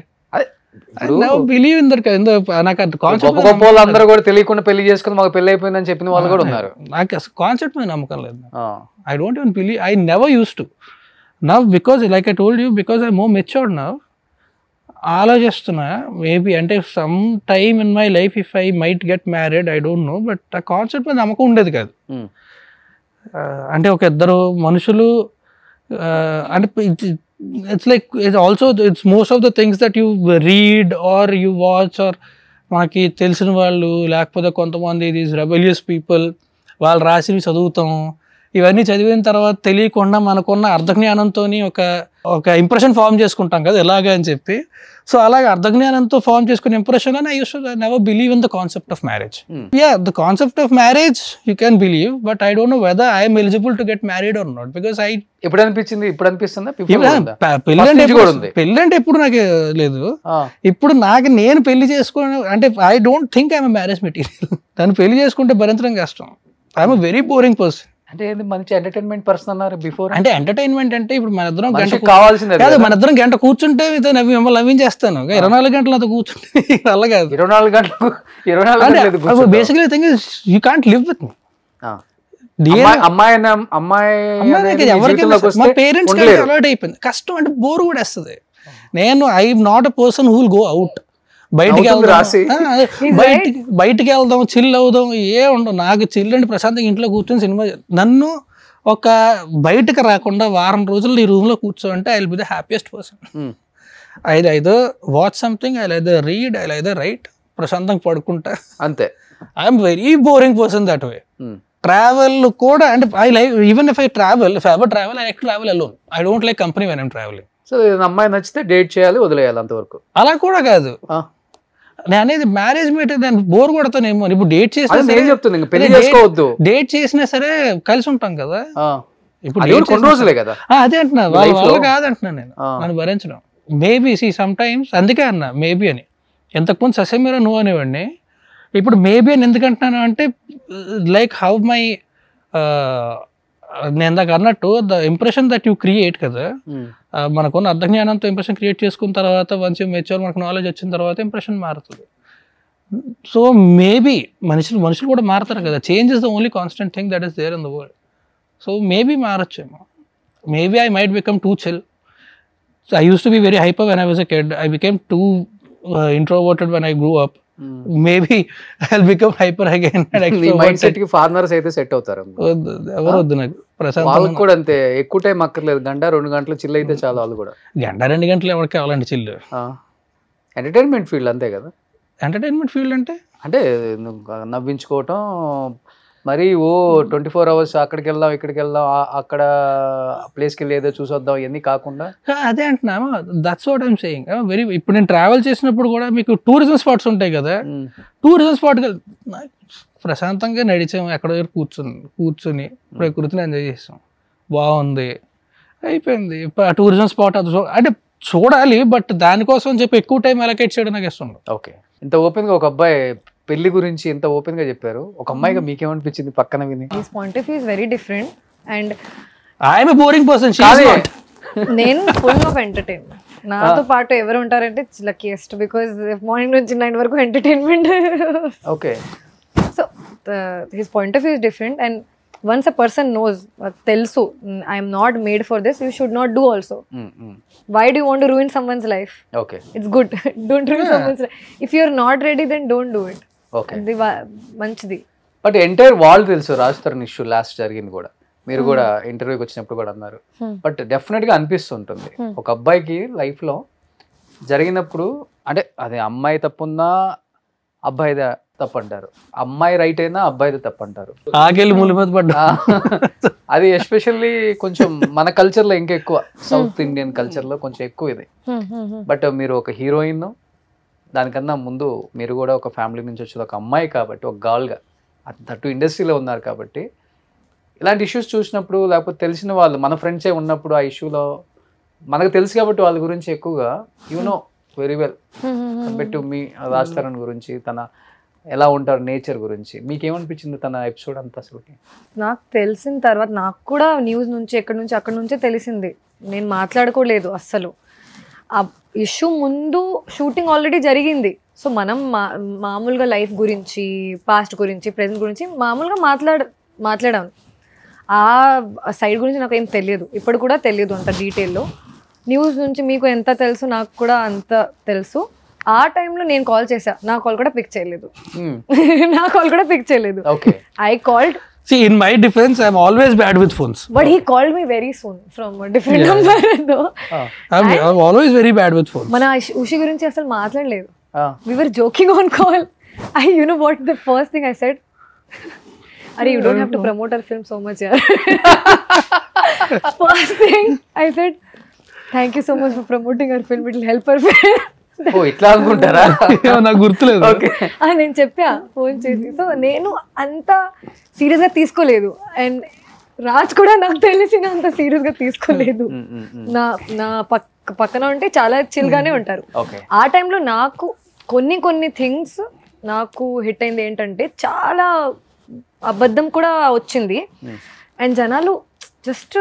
Believe in that. నాకు గొప్ప అందరూ కూడా తెలియకుండా పెళ్లి చేసుకుని మాకు పెళ్లి అయిపోయిందని చెప్పిన వాళ్ళు కూడా ఉన్నారు. నాకు అసలు కాన్సెప్ట్ మీద నమ్మకం లేదు. I don't even believe, I never use to. Now because like I told you, because I more matured now, ఆలోచిస్తున్నా మేబీ అంటే some time in my life if I might get married, I don't know, but ఆ concept మీద నమ్మకం ఉండేది కాదు. అంటే ఒక ఇద్దరు మనుషులు, అంటే it's like it's also it's most of the things that you read or you watch, or మనకి తెలిసిన వాళ్ళు లేకపోతే కొంతమంది దీస్ రెబెలియస్ పీపుల్ వాళ్ళు రాసినవి చదువుతాం. ఇవన్నీ చదివిన తర్వాత తెలియకుండా మనకున్న అర్ధజ్ఞానంతో ఒక ఇంప్రెషన్ ఫామ్ చేసుకుంటాం కదా ఎలాగా అని చెప్పి. సో అలాగే అర్ధజ్ఞానంతో ఫామ్ చేసుకునే ఇంప్రెషన్ అని I never believe in the concept of marriage. The concept of marriage you can believe, but I don't know whether I'm eligible to get married or not, because I ఇప్పుడు అనిపించింది, ఇప్పుడు అనిపిస్తుందా పెళ్ళి అంటే ఎప్పుడు నాకు లేదు. ఇప్పుడు నేను పెళ్లి చేసుకోవడం అంటే I don't think I'm marriage material. దాన్ని పెళ్లి చేసుకుంటే భరించడం కష్టం. I'm very boring person. అంటే మంచి ఎంటర్టైన్మెంట్ పర్సన్ అన్నారు బిఫోర్. అంటే ఎంటర్టైన్మెంట్ అంటే ఇప్పుడు మన ఇద్దరం గంట కావాల్సిందే కాదు, మన ఇద్దరం గంట కూర్చుంటే మిమ్మల్ని నవ్వించేస్తాను. 24 గంటలు అంతా కూర్చుంటే అలా కాదు. 24 గంటలు basically thing is you can't live with me. మా పేరెంట్స్ అలవాటు అయిపోయింది. కష్టం అంటే బోర్ కూడా వేస్తుంది. నేను I'm not a person who will go out, బయటికి వెళ్దాం చిల్ అవుదాం ఏ ఉండవు. నాకు చిల్ అంటే ప్రశాంతంగా ఇంట్లో కూర్చొని సినిమా, నన్ను ఒక బయటకు రాకుండా వారం రోజులు ఈ రూమ్ లో కూర్చోంటే I will be the happiest person. Either watch something, I either read, I either write, ప్రశాంతంగా పడుకుంటా అంతే. I'm very boring person that way. Travel కూడా అంటే I like, even if I travel, if ever travel I like to travel alone. I don't like company when I'm travelling. So అమ్మాయి నచ్చితే date చేయాలి, వదిలేయాలి అంతవరకు. అలా కూడా కాదు నేను అనేది. మ్యారేజ్ మీట్ నేను బోర్ కొడతానేమో. ఇప్పుడు డేట్ చేసినా డేట్ చేసినా సరే కలిసి ఉంటాం కదా. ఇప్పుడు కొన్ని రోజులే కదా. అదే అంటున్నా, వాళ్ళు కాదంటున్నా నేను, నన్ను భరించడం. మేబీ సమ్ టైమ్స్ అందుకే అన్నా మేబీ అని. ఎంతకుముందు ససేమీరా నువ్వు అనేవాడిని, ఇప్పుడు మేబీ అని ఎందుకంటున్నాను అంటే లైక్ హౌ మై నేను ఇందాక అన్నట్టు the impression that you create కదా, మనకున్న అర్ధజ్ఞానంతో ఇంప్రెషన్ క్రియేట్ చేసుకున్న తర్వాత వన్స్ యూ మెచ్యూర్, మనకు నాలెడ్జ్ వచ్చిన తర్వాత ఇంప్రెషన్ మారుతుంది. సో మేబీ మనుషులు కూడా మారుతారు కదా. Change is the only constant thing that is there in the world. So maybe మారొచ్చేమో. Maybe I might become too chill. I use to be very hyper when I was a kid. I became too introverted when I grew up. Maybe I'll become hyper again. Mindset కి farmers అయితే set అవుతారు. ఎవరు వద్దు నాకు. వాళ్ళకి కూడా అంతే, ఎక్కువ టైం అక్కర్లేదు, 1-2 గంటలు చిల్ అయితే చాలు. వాళ్ళు కూడా 1-2 గంటలు ఎవరికి కావాలండి చిల్. ఎంటర్టైన్మెంట్ ఫీల్డ్ అంతే కదా. ఎంటర్టైన్మెంట్ ఫీల్డ్ అంటే అంటే నవ్వించుకోవటం, మరి 24 hours అక్కడికి వెళ్దాం ఇక్కడికి వెళ్దాం అక్కడ ప్లేస్కి వెళ్ళి ఏదో చూసొద్దాం ఇవన్నీ కాకుండా అదే అంటున్నా, that's what I'm saying. Very ఇప్పుడు నేను ట్రావెల్ చేసినప్పుడు కూడా మీకు టూరిజం స్పాట్స్ ఉంటాయి కదా, టూరిజం స్పాట్కి ప్రశాంతంగా నడిచాము, ఎక్కడ దగ్గర కూర్చొని ప్రకృతిని ఎంజాయ్ చేసాం, బాగుంది, అయిపోయింది. టూరిజం స్పాట్ అది అంటే చూడాలి, బట్ దానికోసం అని చెప్పి ఎక్కువ టైం అలొకేట్ చేయడం నాకు ఇష్టం. ఓకే, ఇంత ఓపెన్గా ఒక అబ్బాయి పెళ్లి గురించి ఎంత ఓపెన్ గా చెప్పారు, ఒక అమ్మాయిగా మీకేమనిపించింది పక్కన విని? His point of view is very different and I am a boring person. నేను ఫుల్ ఆఫ్ ఎంటర్టైన్మెంట్. నాతో పాటు ఎవరు ఉంటారంటే లక్కీయెస్ట్, బికాజ్ మార్నింగ్ నుంచి 9 వరకు entertainment. Okay, so his point of view is different and once a person knows telsu I am not made for this, you should not do also. Why do you want to ruin someone's life? Okay, it's good. Don't ruin someone's life. If you are not ready, then don't do it. Okay, మంచిది. But entire wall తెలుసు Raj Tarun issue last జరిగింది కూడా, మీరు కూడా ఇంటర్వ్యూకి వచ్చినప్పుడు కూడా అన్నారు. బట్ డెఫినెట్ గా అనిపిస్తుంటుంది ఒక అబ్బాయికి లైఫ్ లో జరిగినప్పుడు, అంటే అది అమ్మాయి తప్పున్నా అబ్బాయిదా తప్పు అంటారు, అమ్మాయి రైట్ అయినా అబ్బాయిది తప్పు అంటారు. ఆకెళ్ళి ములి మీద పడ్డా అది ఎస్పెషల్లీ కొంచెం మన కల్చర్ లో ఇంకా ఎక్కువ, సౌత్ ఇండియన్ కల్చర్ లో కొంచెం ఎక్కువ ఇది. బట్ మీరు ఒక హీరోయిన్, దానికన్నా ముందు మీరు కూడా ఒక ఫ్యామిలీ నుంచి వచ్చేది ఒక అమ్మాయి కాబట్టి, ఒక గర్ల్ గా అటు ఇండస్ట్రీలో ఉన్నారు కాబట్టి, ఇలాంటి ఇష్యూస్ చూసినప్పుడు లేకపోతే తెలిసిన వాళ్ళు మన ఫ్రెండ్సే ఉన్నప్పుడు ఆ ఇష్యూలో మనకు తెలుసు కాబట్టి వాళ్ళ గురించి ఎక్కువగా you know very well compare to me Raj Tarun గురించి, తన ఎలా ఉంటారు నేచర్ గురించి మీకేమనిపించింది తన ఎపిసోడ్ అంతా? అసలు నాకు తెలిసిన తర్వాత నాకు కూడా న్యూస్ నుంచి అక్కడ నుంచే తెలిసింది, నేను మాట్లాడుకోలేదు అస్సలు. ఆ ఇష్యూ ముందు షూటింగ్ ఆల్రెడీ జరిగింది, సో మనం మామూలుగా లైఫ్ గురించి, పాస్ట్ గురించి, ప్రెజెంట్ గురించి మామూలుగా మాట్లాడాను. ఆ సైడ్ గురించి నాకు ఏం తెలియదు, ఇప్పుడు కూడా తెలియదు అంత డీటెయిల్లో. న్యూస్ నుంచి మీకు ఎంత తెలుసు నాకు కూడా అంత తెలుసు. ఆ టైంలో నేను కాల్ చేశా, నా కాల్ కూడా పిక్ చేయలేదు. I called. See, in my defense, I'm always bad with phones. But he called me very soon from a different number though. I'm always very bad with phones. మన ఉషి గురించి అసలు మాట్లాడలేదు. We were joking on call. You know what the first thing I said? Are you don't have to promote our film so much yaar. First thing I said, thank you so much for promoting our film, it will help our film. ఇట్లా అనుకుంటారా? నాకు గుర్తులేదు. నేను చెప్పా phone చేసి. So నేను అంత serious గా తీసుకోలేదు అండ్ రాజ్ కూడా నాకు తెలిసిన అంత సీరియస్ గా తీసుకోలేదు. నా పక్కన ఉంటే చాలా చిల్ గానే ఉంటారు. ఆ టైంలో నాకు కొన్ని థింగ్స్ నాకు హిట్ అయింది ఏంటంటే, చాలా అబద్ధం కూడా వచ్చింది అండ్ జనాలు జస్ట్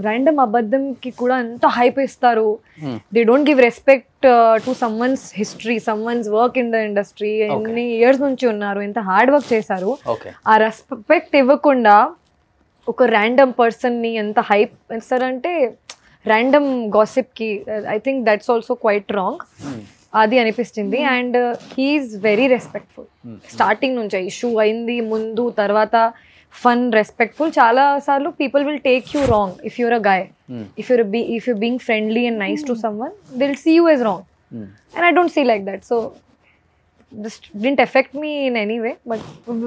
ర్యాండమ్ అబద్ధంకి కూడా ఎంత హైప్ ఇస్తారు. They don't give respect to someone's history, someone's work in the industry, ఎన్ని ఇయర్స్ నుంచి ఉన్నారు, ఎంత హార్డ్ వర్క్ చేశారు. ఆ రెస్పెక్ట్ ఇవ్వకుండా ఒక ర్యాండమ్ పర్సన్ ని ఎంత హైప్ ఇస్తారంటే, ర్యాండమ్ గాసిప్ కి I think that's also quite wrong. అది అనిపిస్తుంది. And he's very respectful starting నుంచి. ఇష్యూ అయింది ముందు తర్వాత fun, respectful. Chala saarlu people will take you wrong if you're a guy. If you're being friendly and nice to someone, they'll see you as wrong. And I don't see like that. So this didn't affect me in any way, but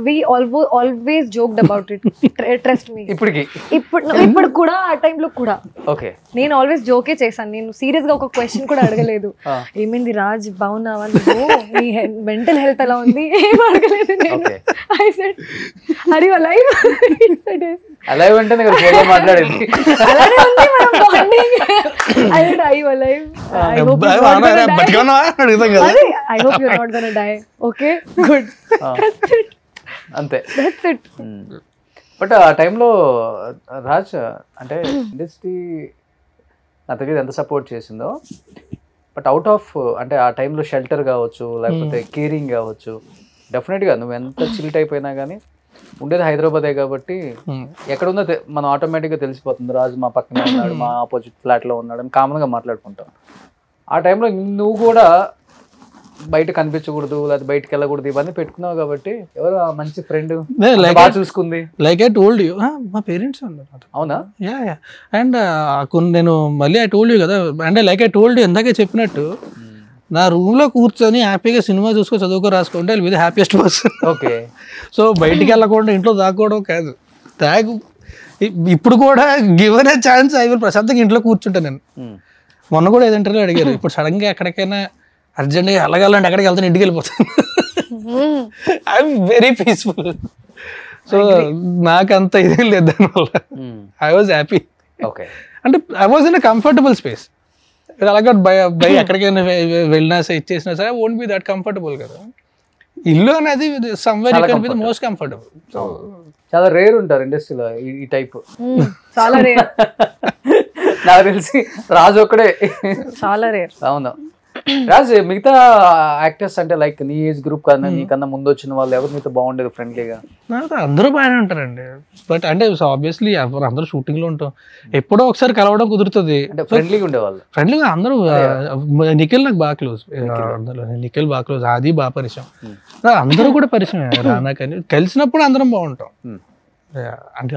we always joked about it. Trust me. ఇప్పుడు కూడా ఆ టైంలో కూడా నేను always జోకే చేశాను. నేను serious గా ఒక క్వశ్చన్ కూడా అడగలేదు, ఏమైంది రాజ్ బాగున్నావా, నువ్వు నీ మెంటల్ హెల్త్ ఎలా ఉంది, ఏం అడగలేదు నేను. I said, are you alive? Alive అంటే నేను ఫోన్లో మాట్లాడేది అలానే ఉంది మన bonding. I said, are you alive? I hope you're not gonna die. Okay, good. That's it. అంతే, that's it. బట్ ఆ టైంలో రాజ్ అంటే ఇండస్ట్రీ నా దగ్గర ఎంత సపోర్ట్ చేసిందో, బట్ అవుట్ ఆఫ్ అంటే ఆ టైంలో షెల్టర్ కావచ్చు, లేకపోతే కేరింగ్ కావచ్చు, డెఫినెట్గా నువ్వు ఎంత చిల్ట్ అయిపోయినా కానీ ఉండేది హైదరాబాదే కాబట్టి ఎక్కడ ఉందో మనం ఆటోమేటిక్గా తెలిసిపోతుంది. రాజు మా పక్కనే ఉన్నాడు, మా ఆపోజిట్ ఫ్లాట్లో ఉన్నాడు అని కామన్గా మాట్లాడుకుంటాం. ఆ టైంలో నువ్వు కూడా బయట కనిపించకూడదు, లేదా బయటకు వెళ్ళకూడదు, ఇవన్నీ పెట్టుకున్నావు కాబట్టి ఎవరు మంచి ఫ్రెండ్ బాగా చూసుకుంది? లైక్ ఐ టోల్డ్ యూ, మా పేరెంట్స్ అన్నారు. అవునా? యా. అండ్ నేను మళ్ళీ ఐ టోల్డ్ యూ కదా, అంటే లైక్ ఐ టోల్డ్ యూ ఇందాకే చెప్పినట్టు, నా రూమ్లో కూర్చొని హ్యాపీగా సినిమా చూసుకొని చదువుకో రాసుకుంటే with happiest person. Okay. So బయటికి వెళ్ళకుండా ఇంట్లో దాక్కోవడం కాదు, ఇప్పుడు కూడా given a chance I will ప్రశాంతంగా ఇంట్లో కూర్చుంటాను నేను. మొన్న కూడా ఏదో ఇంటర్వ్యూలో అడిగారు, ఇప్పుడు సడన్గా ఎక్కడికైనా అర్జెంట్గా వెళ్ళగాలంటే ఎక్కడికి వెళ్తాను, ఇంటికి వెళ్ళిపోతాను. I'm very peaceful. సో నాకు అంత ఇదేం లేదు దానివల్ల. I was happy. ఓకే. అంటే I was in a comfortable space. అలాగే బై ఎక్కడికైనా వెళ్ళినా సరే ఇచ్చేసినా సరే వోంట్ బి దట్ కంఫర్టబుల్ కదా. ఇల్లు అనేది somewhere you can be the most comfortable. చాలా రేర్ ఉంటారు ఇండస్ట్రీలో ఈ టైప్. చాలా రేర్. నాకు తెలిసి రాజు ఒక్కడే. చాలా రేర్. అవును. రాజు మిగతా యాక్టర్స్ అంటే లైక్ నీ ఏజ్ గ్రూప్ కన్నా నీకన్నా ముందు వచ్చిన వాళ్ళు ఎవరు మీతో బాగుండేది ఫ్రెండ్లీగా? అందరూ బాగానే ఉంటారండి. బట్ అంటే ఆబ్వియస్లీ అందరూ షూటింగ్ లో ఉంటాం, ఎప్పుడో ఒకసారి కలవడం కుదురుతుంది. ఫ్రెండ్లీగా ఉండేవాళ్ళు. ఫ్రెండ్లీగా అందరూ. నిఖిల్ నాకు బాగా క్లోజ్, నిఖిల్ బాగా క్లోజ్, అది బాగా పరిచయం, అందరూ కూడా పరిచయం. రానా కానీ కలిసినప్పుడు అందరం బాగుంటాం. అంటే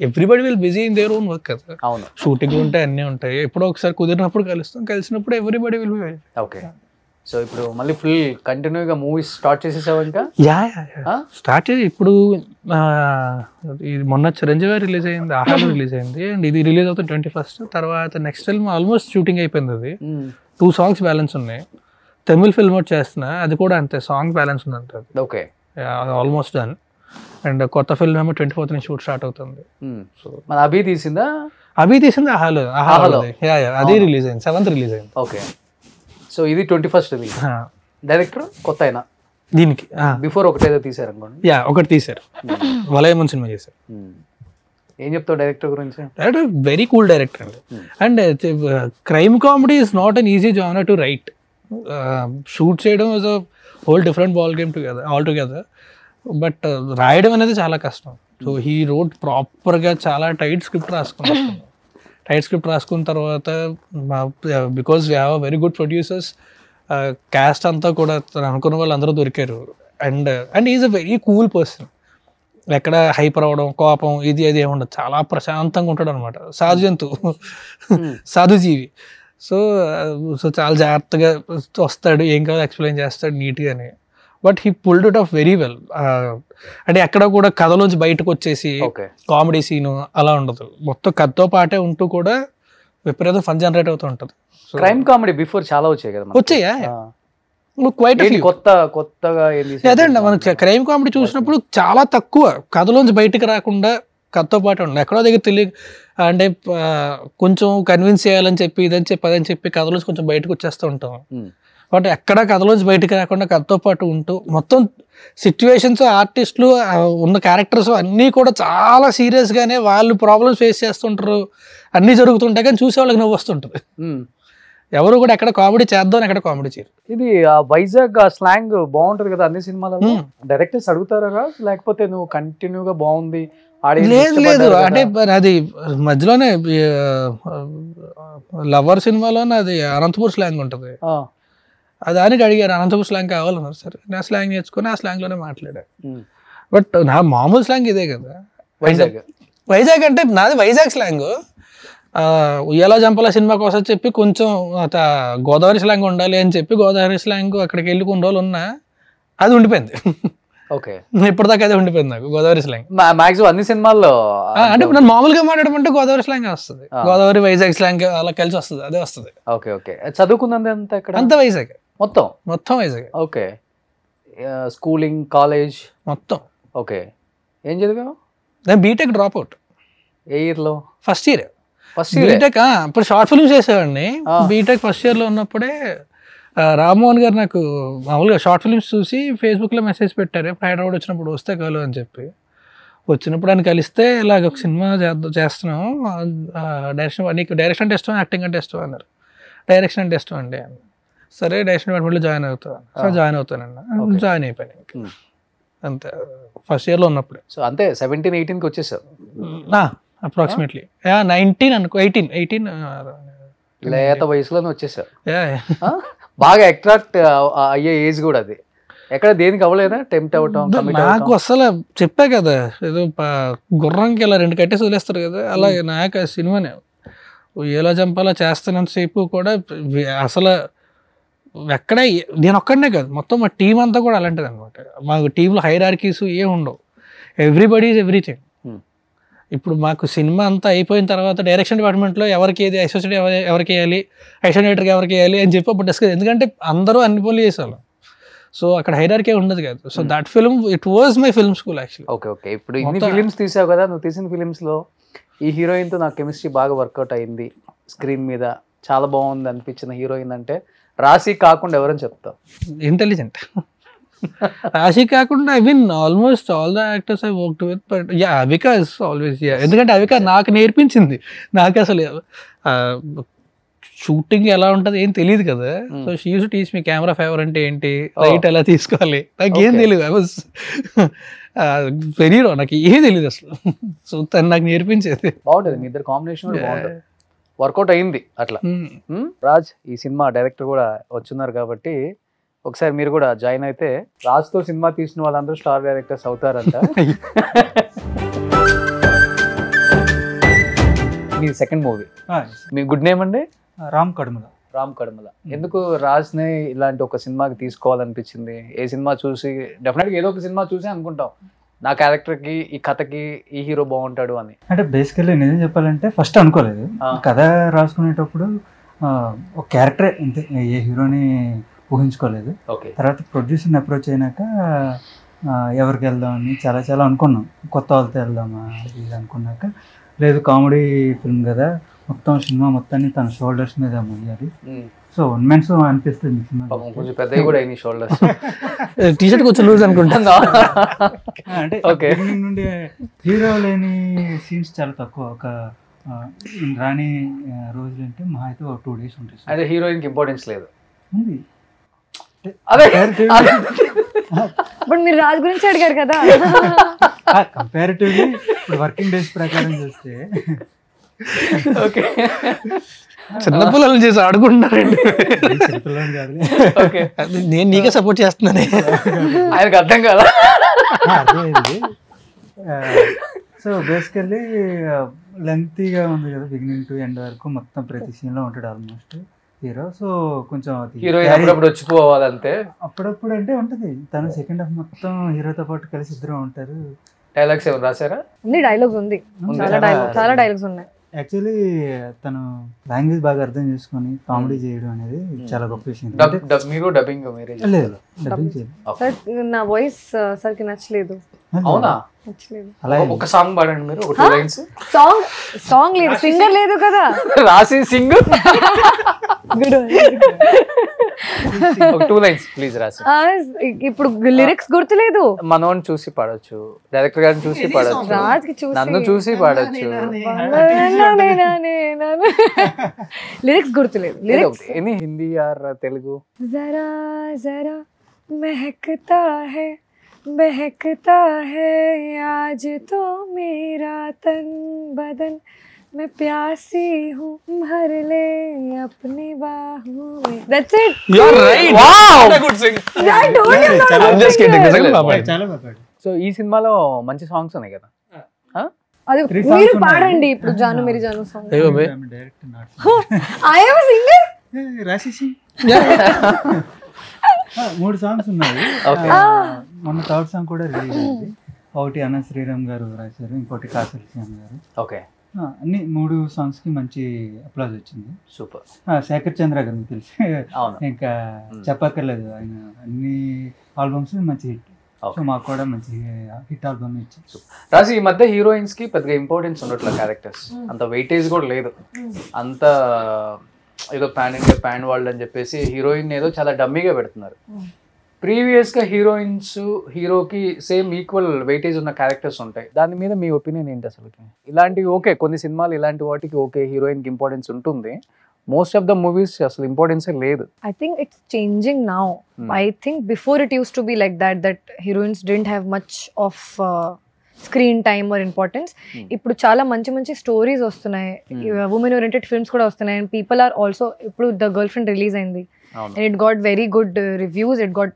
everybody will busy in their own work కదా. అవును. షూటింగ్ ఉంటాయి, అన్నీ ఉంటాయి. ఎప్పుడో ఒకసారి కుదిరినప్పుడు కలుస్తాం, కలిసినప్పుడు everybody will be. Okay. So ఇప్పుడు మళ్ళీ ఫుల్ కంటిన్యూగా మూవీస్ స్టార్ట్ చేసేసావు ఇంకా? స్టార్ట్ చేసి ఇప్పుడు మొన్న చిరంజీవి రిలీజ్ అయింది, ఆహాలో రిలీజ్ అయింది, అండ్ ఇది రిలీజ్ అవుతుంది 21st. తర్వాత నెక్స్ట్ ఫిల్మ్ ఆల్మోస్ట్ షూటింగ్ అయిపోయింది. అది 2 songs బ్యాలెన్స్ ఉన్నాయి. తమిళ్ ఫిల్మ్ ఒకటి చేస్తున్నా, అది కూడా అంతే, సాంగ్ బ్యాలెన్స్ ఉంది అంతే. ఓకే. Almost done. అండ్ కొత్త ఫిల్మ్ ఏమో 24th నుంచి షూట్ స్టార్ట్ అవుతుంది. సో మన అభి తీసిందా? అభి తీసింది ఆహాలో. అది రిలీజ్ అయింది, 7th రిలీజ్ అయింది. ఓకే. సో ఇది 21st రిలీజ్. డైరెక్టర్ కొత్త అయినా దీనికి బిఫోర్ ఒకటేదో తీసారు అనుకోండి. ఒకటి తీసారు, వలయమన్ సినిమా చేశారు. ఏం చెప్తావు డైరెక్టర్ గురించి? డైరెక్టర్ వెరీ కూల్ డైరెక్టర్ అండి. And crime comedy is not an easy genre to write. Shoot చేయడం is a whole different ball game altogether. But రాయడం అనేది చాలా కష్టం. సో హీ రోడ్ ప్రాపర్గా చాలా టైట్ స్క్రిప్ట్ రాసుకున్న తర్వాత because we have very good producers, caste అంతా కూడా అనుకున్న వాళ్ళు అందరూ దొరికారు. And is a very cool person. ఎక్కడ హైపర్ అవ్వడం, కోపం ఇది అది ఏముండదు, చాలా ప్రశాంతంగా ఉంటాడు అనమాట. సాధుజీవి. సో చాలా జాగ్రత్తగా వస్తాడు, ఏం కావాలో ఎక్స్ప్లెయిన్ చేస్తాడు నీట్గానే. But he pulled it off very well. అంటే ఎక్కడ కూడా కథలోంచి బయటకు వచ్చేసి కామెడీ సీను అలా ఉండదు, మొత్తం కథతో పాటే ఉంటూ కూడా విపరీతం ఫన్ జనరేట్ అవుతూ ఉంటుంది. క్రైమ్ కామెడీ బిఫోర్ చాలా వచ్చాయి కదా. వచ్చాయా? కొత్తగా అదండి, మనం క్రైమ్ కామెడీ చూసినప్పుడు చాలా తక్కువ కథలోంచి బయటకు రాకుండా కథతో పాటు ఉండదు. ఎక్కడో దగ్గర తెలియ అంటే కొంచెం కన్విన్స్ చేయాలని చెప్పి ఇదని చెప్పి అదని చెప్పి కథలోంచి కొంచెం బయటకు వచ్చేస్తూ ఉంటాం. బట్ ఎక్కడ కథలోంచి బయటకు రాకుండా కథతో పాటు ఉంటూ మొత్తం సిచ్యువేషన్స్, ఆర్టిస్టులు, ఉన్న క్యారెక్టర్స్ అన్నీ కూడా చాలా సీరియస్గానే వాళ్ళు ప్రాబ్లమ్స్ ఫేస్ చేస్తుంటారు, అన్నీ జరుగుతుంటాయి, కానీ చూసే వాళ్ళకి నవ్వు వస్తుంటుంది. ఎవరు కూడా ఎక్కడ కామెడీ చేద్దాం ఎక్కడ కామెడీ చేయరు. ఇది వైజాగ్ స్లాంగ్ బాగుంటది కదా అన్ని సినిమాలలో. డైరెక్టర్స్ అడుగుతారా లేకపోతే నువ్వు కంటిన్యూగా బాగుంది? లేదు, అంటే అది మధ్యలోనే లవర్ సినిమాలోనే అది అనంతపూర్ స్లాంగ్ ఉంటుంది. దానికి అడిగారు అనంతపూర్ స్లాంగ్ కావాలన్నారు. సరే నా స్లాంగ్ నేర్చుకుని ఆ స్లాంగ్లోనే మాట్లాడారు. బట్ నా మామూలు స్లాంగ్ ఇదే కదా. వైజాగ్ అంటే నాది వైజాగ్ స్లాంగ్. ఉయ్యాల జంపల సినిమా కోసం చెప్పి కొంచెం గోదావరి స్లాంగ్ ఉండాలి అని చెప్పి గోదావరి స్లాంగ్ అక్కడికి వెళ్ళి కొన్ని రోజులు ఉన్నా, అది ఉండిపోయింది. ఓకే. ఇప్పటిదాకా అదే ఉండిపోయింది నాకు గోదావరి స్లాంగ్. మాక్సిమం అన్ని సినిమాల్లో అంటే నేను మామూలుగా మాట్లాడమంటే గోదావరి స్లాంగ్ వస్తుంది, గోదావరి వైజాగ్ స్లాంగ్ అలా కలిసి వస్తుంది, అదే వస్తుంది. ఓకే. ఓకే. చదువుకున్నది అంత వైజాగ్ మొత్తం వైజాగ్. ఓకే. స్కూలింగ్, కాలేజ్ మొత్తం. ఓకే. ఏం చదివావు? నేను బీటెక్ డ్రాప్ అవుట్. ఏ ఇయర్లో? First year. బీటెక్ ఇప్పుడు షార్ట్ ఫిల్మ్స్ చేసేవాడిని. బీటెక్ ఫస్ట్ ఇయర్లో ఉన్నప్పుడే రామ్మోహన్ గారు నాకు మామూలుగా షార్ట్ ఫిల్మ్స్ చూసి ఫేస్బుక్లో మెసేజ్ పెట్టారు, ఇప్పుడు హైదరాబాద్ వచ్చినప్పుడు వస్తే కలు అని చెప్పి. వచ్చినప్పుడు ఆయన కలిస్తే ఇలాగ ఒక సినిమా చేస్తున్నాం, డైరెక్షన్, నీకు డైరెక్షన్ అంటే ఇష్టం, యాక్టింగ్ అంటే ఇష్టం అన్నారు. డైరెక్షన్ అంటే ఇష్టం అండి. సరే డైరెక్షన్ డిపార్ట్మెంట్లో జాయిన్ అవుతాను. సో జాయిన్ అవుతానన్నా, జాయిన్ అయిపోయాను అంతే ఫస్ట్ ఇయర్లో ఉన్నప్పుడు. సో అంతే 17-18కి వచ్చేసారు అప్రాక్సిమేట్లీ. 19 అనుకో, 18 లేత వయసులోనే వచ్చేసారు. బాగా అట్రాక్ట్ అయ్యే ఏజ్ కూడా అది. ఎక్కడ దేనికి అవ్వలేదా టెంప్ట్ అవ్వటం? నాకు అసలు చెప్పా కదా, ఏదో గుర్రంకి ఇలా 2 కట్టేసి వదిలేస్తారు కదా, అలాగే నాకు ఆ సినిమానే ఎలా చంపాలా చేస్తున్నంతసేపు కూడా అసలు ఎక్కడ నేను ఒక్కడనే కాదు, మొత్తం మా టీం అంతా కూడా అలాంటిది అనమాట. మాకు టీంలో హైరార్కీస్ ఏం ఉండవు, ఎవ్రీబడి ఈజ్ ఎవ్రీథింగ్. ఇప్పుడు మాకు సినిమా అంతా అయిపోయిన తర్వాత డైరెక్షన్ డిపార్ట్మెంట్లో ఎవరికి ఏది అసోసియేట్ ఎవరికి వేయాలి, అసిస్టెంట్ డైరెక్టర్కి ఎవరికి వేయాలి అని చెప్పి అప్పుడు డిస్కస్, ఎందుకంటే అందరూ అన్ని పనులు చేసేవాళ్ళం. సో అక్కడ హైరార్కీ ఉండదు కాదు. So that film it was my film school actually. Okay ఇప్పుడు ఇన్ని ఫిలిమ్స్ తీసావు కదా, నువ్వు తీసిన ఫిలిమ్స్లో ఈ హీరోయిన్తో నాకు కెమిస్ట్రీ బాగా వర్కౌట్ అయింది, స్క్రీన్ మీద చాలా బాగుంది అనిపించిన హీరోయిన్ అంటే రాశి కాకుండా ఎవరని చెప్తావు? ఇంటెలిజెంట్. రాశి కాకుండా I mean almost all the actors I worked with, but yeah Avika is always, ఎందుకంటే అవిక నాకు నేర్పించింది. నాకు అసలు షూటింగ్ ఎలా ఉంటుంది ఏం తెలియదు కదా. So she use to teach me camera favour అంటే ఏంటి, లైట్ ఎలా తీసుకోవాలి, నాకు ఏం తెలియదు. ఐ వాజ్ వెరీ రా, నాకు ఏం తెలియదు అసలు. సో తను నాకు నేర్పించేది. బాగుంటుంది, మీ ఇద్దరు కాంబినేషన్ కూడా బాగుంటుంది, వర్కౌట్ అయింది అట్లా. రాజ్ ఈ సినిమా డైరెక్టర్ కూడా వచ్చున్నారు కాబట్టి ఒకసారి మీరు కూడా జాయిన్ అయితే రాజ్తో సినిమా తీసిన వాళ్ళందరూ స్టార్ డైరెక్టర్స్ అవుతారంట. మీ సెకండ్ మూవీ, మీ గుడ్ నేమ్ అండి? రామ్ కడుమల. రామ్ కడుమల. ఎందుకు రాజ్ని ఇలాంటి ఒక సినిమాకి తీసుకోవాలనిపించింది? ఏ సినిమా చూసి, డెఫినెట్గా ఏదో ఒక సినిమా చూసి అనుకుంటాం నా క్యారెక్టర్కి, ఈ కథకి ఈ హీరో బాగుంటాడు అని. అంటే బేసికల్లీ నిజం చెప్పాలంటే ఫస్ట్ అనుకోలేదు. కథ రాసుకునేటప్పుడు ఒక క్యారెక్టరే అంతే, ఏ హీరోని ఊహించుకోలేదు. తర్వాత ప్రొడ్యూసర్ని అప్రోచ్ అయినాక ఎవరికి వెళ్దామని చాలా చాలా అనుకున్నాం. కొత్త వాళ్ళతో వెళ్దామా ఇది అనుకున్నాక, లేదు కామెడీ ఫిల్మ్ కదా, మొత్తం సినిమా మొత్తాన్ని తన షోల్డర్స్ మీద మొయ్యాలి. సో వన్ మ్యాన్ షో అనిపిస్తుంది. కొంచెం పెద్దవి కూడా అయినాయి షోల్డర్స్. టీషర్ట్ కొంచెం లూజ్ అనుకుంటా. అంటే బిగినింగ్ నుండి హీరో లేని సీన్స్ చాలా తక్కువ. ఒక రాని రోజులు అంటే మహా అయితే 2 days ఉంటుంది. అదే హీరోయిన్కి ఇంపార్టెన్స్ లేదు. ఉంది. ఇప్పుడు మీరు రాజు గురించి అడిగారు కదా, కంపారిటివ్లీ ఇప్పుడు వర్కింగ్ డేస్ ప్రకారం చూస్తే చిన్నపిల్లలు చేసి ఆడుకుంటున్నారండి. చిన్నపిల్లలు కాదు, నేను నీకే సపోర్ట్ చేస్తున్నానే, ఆయనకు అర్థం కదా. అర్థమైంది. సో బేసికల్లీ లెంతీగా ఉంది కదా, బిగినింగ్ టు ఎండ్ వరకు మొత్తం ప్రతి సీన్లో ఉంటాడు ఆల్మోస్ట్ హీరో. సో కొంచెం అప్పుడప్పుడు వచ్చిపోవాలంతే. అప్పుడప్పుడు అంటే ఉంటుంది. తను సెకండ్ హాఫ్ మొత్తం హీరోతో పాటు కలిసి ఇద్దరు ఉంటారు. డైలాగ్స్ ఏమైనా రాశారా? ఉంది, డైలాగ్స్ ఉంది, చాలా డైలాగ్స్ ఉన్నాయి. యాక్చువల్లీ తను లాంగ్వేజ్ బాగా అర్థం చేసుకొని కామెడీ చేయడం అనేది చాలా గొప్ప విషయం. మీరు డబ్బింగ్ లేదు, డబ్బింగ్ చేయలేదు. నా వాయిస్ సరికి నచ్చలేదు. అవునా? అలా ఒక సాంగ్ పాడండి మీరు, ఒక 2 lines. సాంగ్ లేదు, సింగర్ లేదు కదా. రాసి సింగ్ ఒక 2 lines ప్లీజ్ రాసి. ఇప్పుడు లిరిక్స్ గుర్తులేదు. మనోని చూసి పాడొచ్చు, డైరెక్టర్ గారిని చూసి పాడొచ్చు, రాజ్కి చూసి, నన్ను చూసి పాడొచ్చు. లిరిక్స్ గుర్తులేదు. Lyrics any Hindi or Telugu? జరా జరా మెహకతా హై बहकता है आज तो मेरा तन बदन मैं प्यासी हूँ भर ले अपनी बाहों में. That's it. You're right. Wow. Good singer. I told you I'm just kidding. చాలా బాగా. సో ఈ సినిమాలో మంచి సాంగ్స్ ఉన్నాయి కదా, అది మీరు పాడండి ఇప్పుడు. జాను మేరీ జాను song. Direct not I am a singer. రాసేసి 3 songs ఉన్నాయి. మొన్న 3rd song కూడా రిలీజ్ అయింది. ఒకటి అన్న శ్రీరామ్ గారు రాశారు, ఇంకోటి కాసరి శ్యామ్ గారు. ఓకే, అన్ని 3 songs కి మంచి అప్లాజ్ వచ్చింది. సూపర్. శేఖర్ చంద్ర గారు మీకు తెలిసి ఇంకా చెప్పక్కర్లేదు, ఆయన అన్ని ఆల్బమ్స్ మంచి హిట్. సో మాకు కూడా మంచి హిట్ ఆల్బమ్ ఇచ్చి. రాసి ఈ మధ్య హీరోయిన్స్ కి పెద్దగా ఇంపార్టెన్స్ ఉండట్లేదు, క్యారెక్టర్స్ అంత వెయిటేజ్ కూడా లేదు. అంత ఏదో పాన్ ఇండియా పాన్ వరల్డ్ అని చెప్పేసి హీరోయిన్ ఏదో చాలా డమ్మీగా పెడుతున్నారు. ప్రీవియస్గా హీరోయిన్స్ హీరోకి సేమ్ ఈక్వల్ వెయిటేజ్ ఉన్న క్యారెక్టర్స్ ఉంటాయి. దాని మీద మీ ఒపీనియన్ ఏంటి అసలు? ఇలాంటివి ఓకే, కొన్ని సినిమాలు ఇలాంటి వాటికి ఓకే హీరోయిన్కి ఇంపార్టెన్స్ ఉంటుంది, మోస్ట్ ఆఫ్ ద మూవీస్ అసలు ఇంపార్టెన్సే లేదు. I think it's changing now. I think before it used to be like that heroines didn't have much of screen time or importance. ఇప్పుడు చాలా మంచి మంచి స్టోరీస్ వస్తున్నాయి, ఉమెన్ ఓరియంటెడ్ ఫిల్మ్స్ కూడా వస్తున్నాయి. And people are also, ఇప్పుడు the girl friend release అయింది and it got very good reviews. It got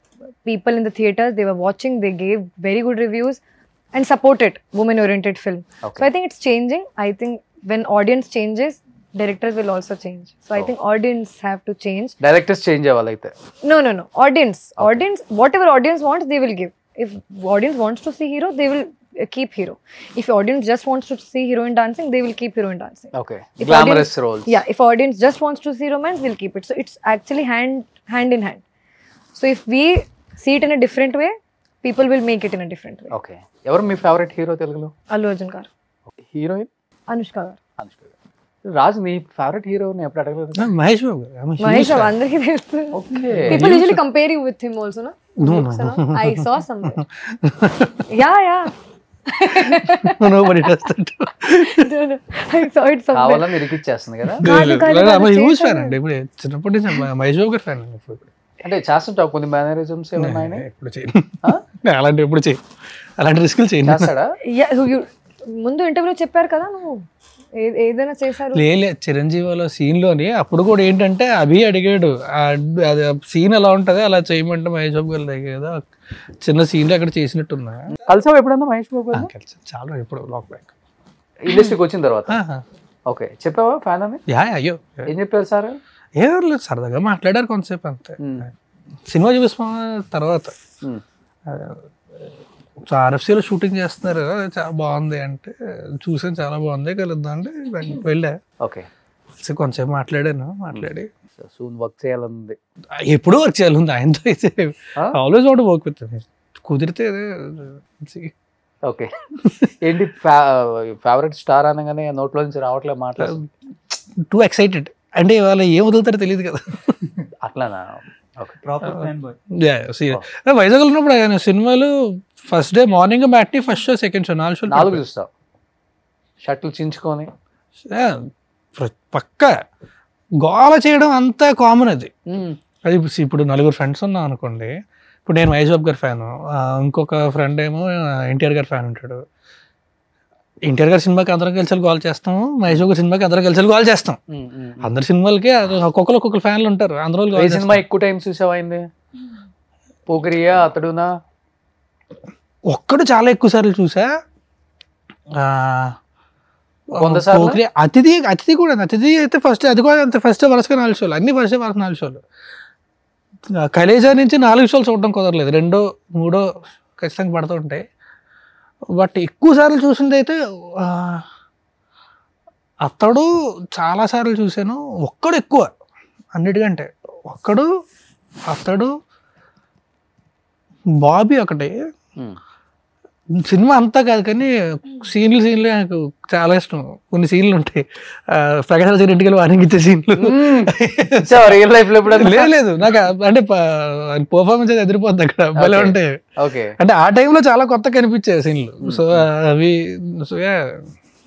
people in the theatres, they were watching, they gave very good reviews and supported women oriented film. So I think it's changing. I think when audience changes, directors will also change. So I think audience have to change. Directors change అవ్వాలైతే. No. Audience, whatever audience wants, they will give. If audience wants to see hero, they will keep hero. If audience just wants to see heroine dancing, they will keep heroine dancing. Okay. If Glamorous roles. Yeah, if audience just wants to see romance, they'll keep it. So it's actually hand in hand. So if we see it in a different way, people will make it in a different way. Okay. ఎవరు మీ favourite hero తెలుగులో? Allu Arjun garu. Heroine? Anushka garu. Anushka గారు. రాజు నీ favourite హీరోని ఎప్పుడు అడగలేదు? మహేష్ బాబు గారు. I'm a huge Mahesh fan. అందరికీ తెలుసు. Okay. People usually compare you with him also, no? No. I saw somewhere. Yeah. Nobody does that. No. I saw it somewhere. కావాలని ఇరికిచ్చేస్తుంది కదా. కాదు, I'm a huge చేశాను. fan అండి. ఇప్పుడు చిన్నప్పటి నుంచి మహేష్ బాబు గారు ఫ్యాన్ అండి. ఇప్పుడు అంటే చేస్తుంటావు కొన్ని మేనరిజమ్స్ ఏమైనా ఆయన? ఎప్పుడు చేయను. అలాంటి ఎప్పుడు చేయను. అలాంటి రిస్కులు చేయను. చేస్తాడా? Yeah, ముందు ఇంటర్వ్యూలో చెప్పారు కదా నువ్వు ఏదైనా చేశారు. లేదు చిరంజీవిలో సీన్ లోని అప్పుడు కూడా ఏంటంటే అభి అడిగాడు అది సీన్ ఎలా ఉంటది అలా చేయమంటే మహేష్ బాబు గారు కదా చిన్న సీన్లు అక్కడ చేసినట్టున్నా. కలిసావు ఎప్పుడన్నా మహేష్ బాబు గారు? చాలా ఎప్పుడు లాక్ బ్యాక్ ఇండస్ట్రీకి వచ్చిన తర్వాత. ఓకే. చెప్పావా ఫ్యాన్ అని? అయ్యో ఏం చెప్పారు సార్? ఏదో లేదు సరదాగా మాట్లాడారు కొంతసేపు అంతే. సినిమా చూపిస్తున్న తర్వాత ఆర్ఎఫ్సీలో షూటింగ్ చేస్తున్నారు చాలా బాగుంది అంటే చూసాను చాలా బాగుంది కలుద్దాం అంటే వెళ్ళా. ఓకే. కొంతసేపు మాట్లాడి సూన్ వర్క్ చేయాలనుంది. ఎప్పుడూ వర్క్ చేయాలి ఆయనతో అయితే ఆల్వేస్ వాట్ వర్క్ విత్ కుదిరితే. ఓకే. ఏంటి ఫేవరెట్ స్టార్ అనగానే నోట్లో నుంచి రావట్లేదు మాట్లాడు. టూ ఎక్సైటెడ్ అంటే ఇవాళ ఏం వదులుతారో తెలియదు కదా. అట్లానా? వైజాగ్ ఉన్నప్పుడు ఆయన సినిమాలు first day morning matinee first show second show 4 షోలు 4 చూస్తావు షర్ట్లు చించుకొని పక్క గోల చేయడం అంతా కామన్. అది ఇప్పుడు 4 ఫ్రెండ్స్ ఉన్నాం అనుకోండి. ఇప్పుడు నేను మహేష్ బాబు గారి ఫ్యాను, ఇంకొక ఫ్రెండ్ ఏమో ఎన్టీఆర్ గారి ఫ్యాన్ ఉంటాడు. ఎన్టీఆర్ గారి సినిమాకి అందరం కలిసి గోల్ చేస్తాము, మహేష్ బాబు సినిమాకి అందరం కలిసి గోల్ చేస్తాం. అందరి సినిమాలకి ఒక్కొక్కరు ఫ్యాన్లు ఉంటారు. అందరూ సినిమా ఎక్కువ టైం చూసావా? అయింది పోకరియా అతడునా? ఒక్కడు చాలా ఎక్కువ సార్లు చూసా. అతిథి కూడా అయితే ఫస్ట్ అది కూడా అంతే ఫస్ట్ వరుసగా 4 షోలు అన్ని ఫస్ట్ వరుస 4 షోలు. కలేజా నుంచి 4 షోలు చూడడం కుదరలేదు, 2, 3 ఖచ్చితంగా పడుతూ ఉంటాయి. బట్ ఎక్కువ సార్లు చూసింది అయితే అతడు చాలా సార్లు చూశాను. ఒక్కడు ఎక్కువ అన్నిటికంటే అతడు బాబీ ఒకటి. సినిమా అంతా కాదు కానీ సీన్లు నాకు చాలా ఇష్టం. కొన్ని సీన్లు ఉంటాయి ప్రకాశ్ రాజు ఇంటికి వెళ్ళి వార్నింగ్ ఇచ్చే సీన్లు. రియల్ లైఫ్ లో లేదు నాకు అంటే పర్ఫార్మెన్స్ అది ఎదిరిపోద్ది అక్కడ భలే ఉంటాయి. అంటే ఆ టైంలో చాలా కొత్త కనిపించాయి సీన్లు. సో అవి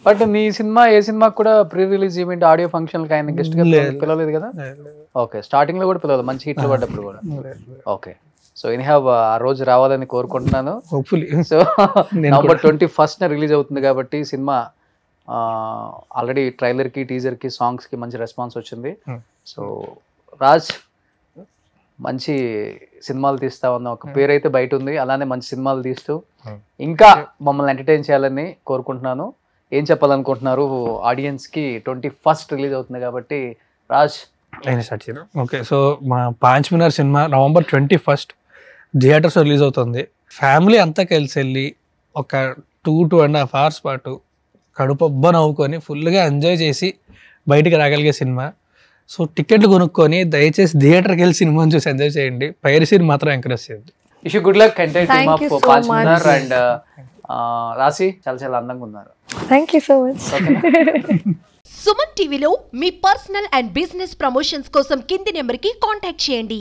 బట్ నీ సినిమా ఏ సినిమా కూడా pre release event audio function కి ఆయన గెస్ట్ గా పిలవలేదు కదా? ఓకే. స్టార్టింగ్ లో కూడా పిలవలేదు, మంచి హిట్లు పడ్డప్పుడు కూడా. ఓకే. సో ఎనీహౌ ఆ రోజు రావాలని కోరుకుంటున్నాను. సో November 21st రిలీజ్ అవుతుంది కాబట్టి సినిమా ఆల్రెడీ ట్రైలర్కి టీజర్కి సాంగ్స్కి మంచి రెస్పాన్స్ వచ్చింది. సో రాజ్ మంచి సినిమాలు తీస్తా ఉన్న ఒక పేరు అయితే బయట ఉంది. అలానే మంచి సినిమాలు తీస్తూ ఇంకా మమ్మల్ని ఎంటర్టైన్ చేయాలని కోరుకుంటున్నాను. ఏం చెప్పాలనుకుంటున్నారు ఆడియన్స్కి? 21st రిలీజ్ అవుతుంది కాబట్టి రాజ్. ఓకే. సో మా పాంచ్మినార్ సినిమా November 21st థియేటర్స్ రిలీజ్ అవుతుంది. ఫ్యామిలీ అంతా కలిసి వెళ్ళి ఒక 2.5 hours పాటు కడుపొబ్బ నవ్వుకొని ఫుల్గా ఎంజాయ్ చేసి బయటికి రాగలిగే సినిమా. సో టికెట్లు కొనుక్కొని దయచేసి థియేటర్కి వెళ్ళి సినిమాని చూసి ఎంజాయ్ చేయండి. పైరసీని మాత్రం ఎంకరేజ్ చేయండి. Wish you good luck entire team of Panchminar and Rashi చాలా అందంగా ఉన్నారు. Thank you so much. Suman టీవీలో మీ పర్సనల్ అండ్ బిజినెస్ ప్రమోషన్స్ కోసం కింది నెంబర్కి కాంటాక్ట్ చేయండి.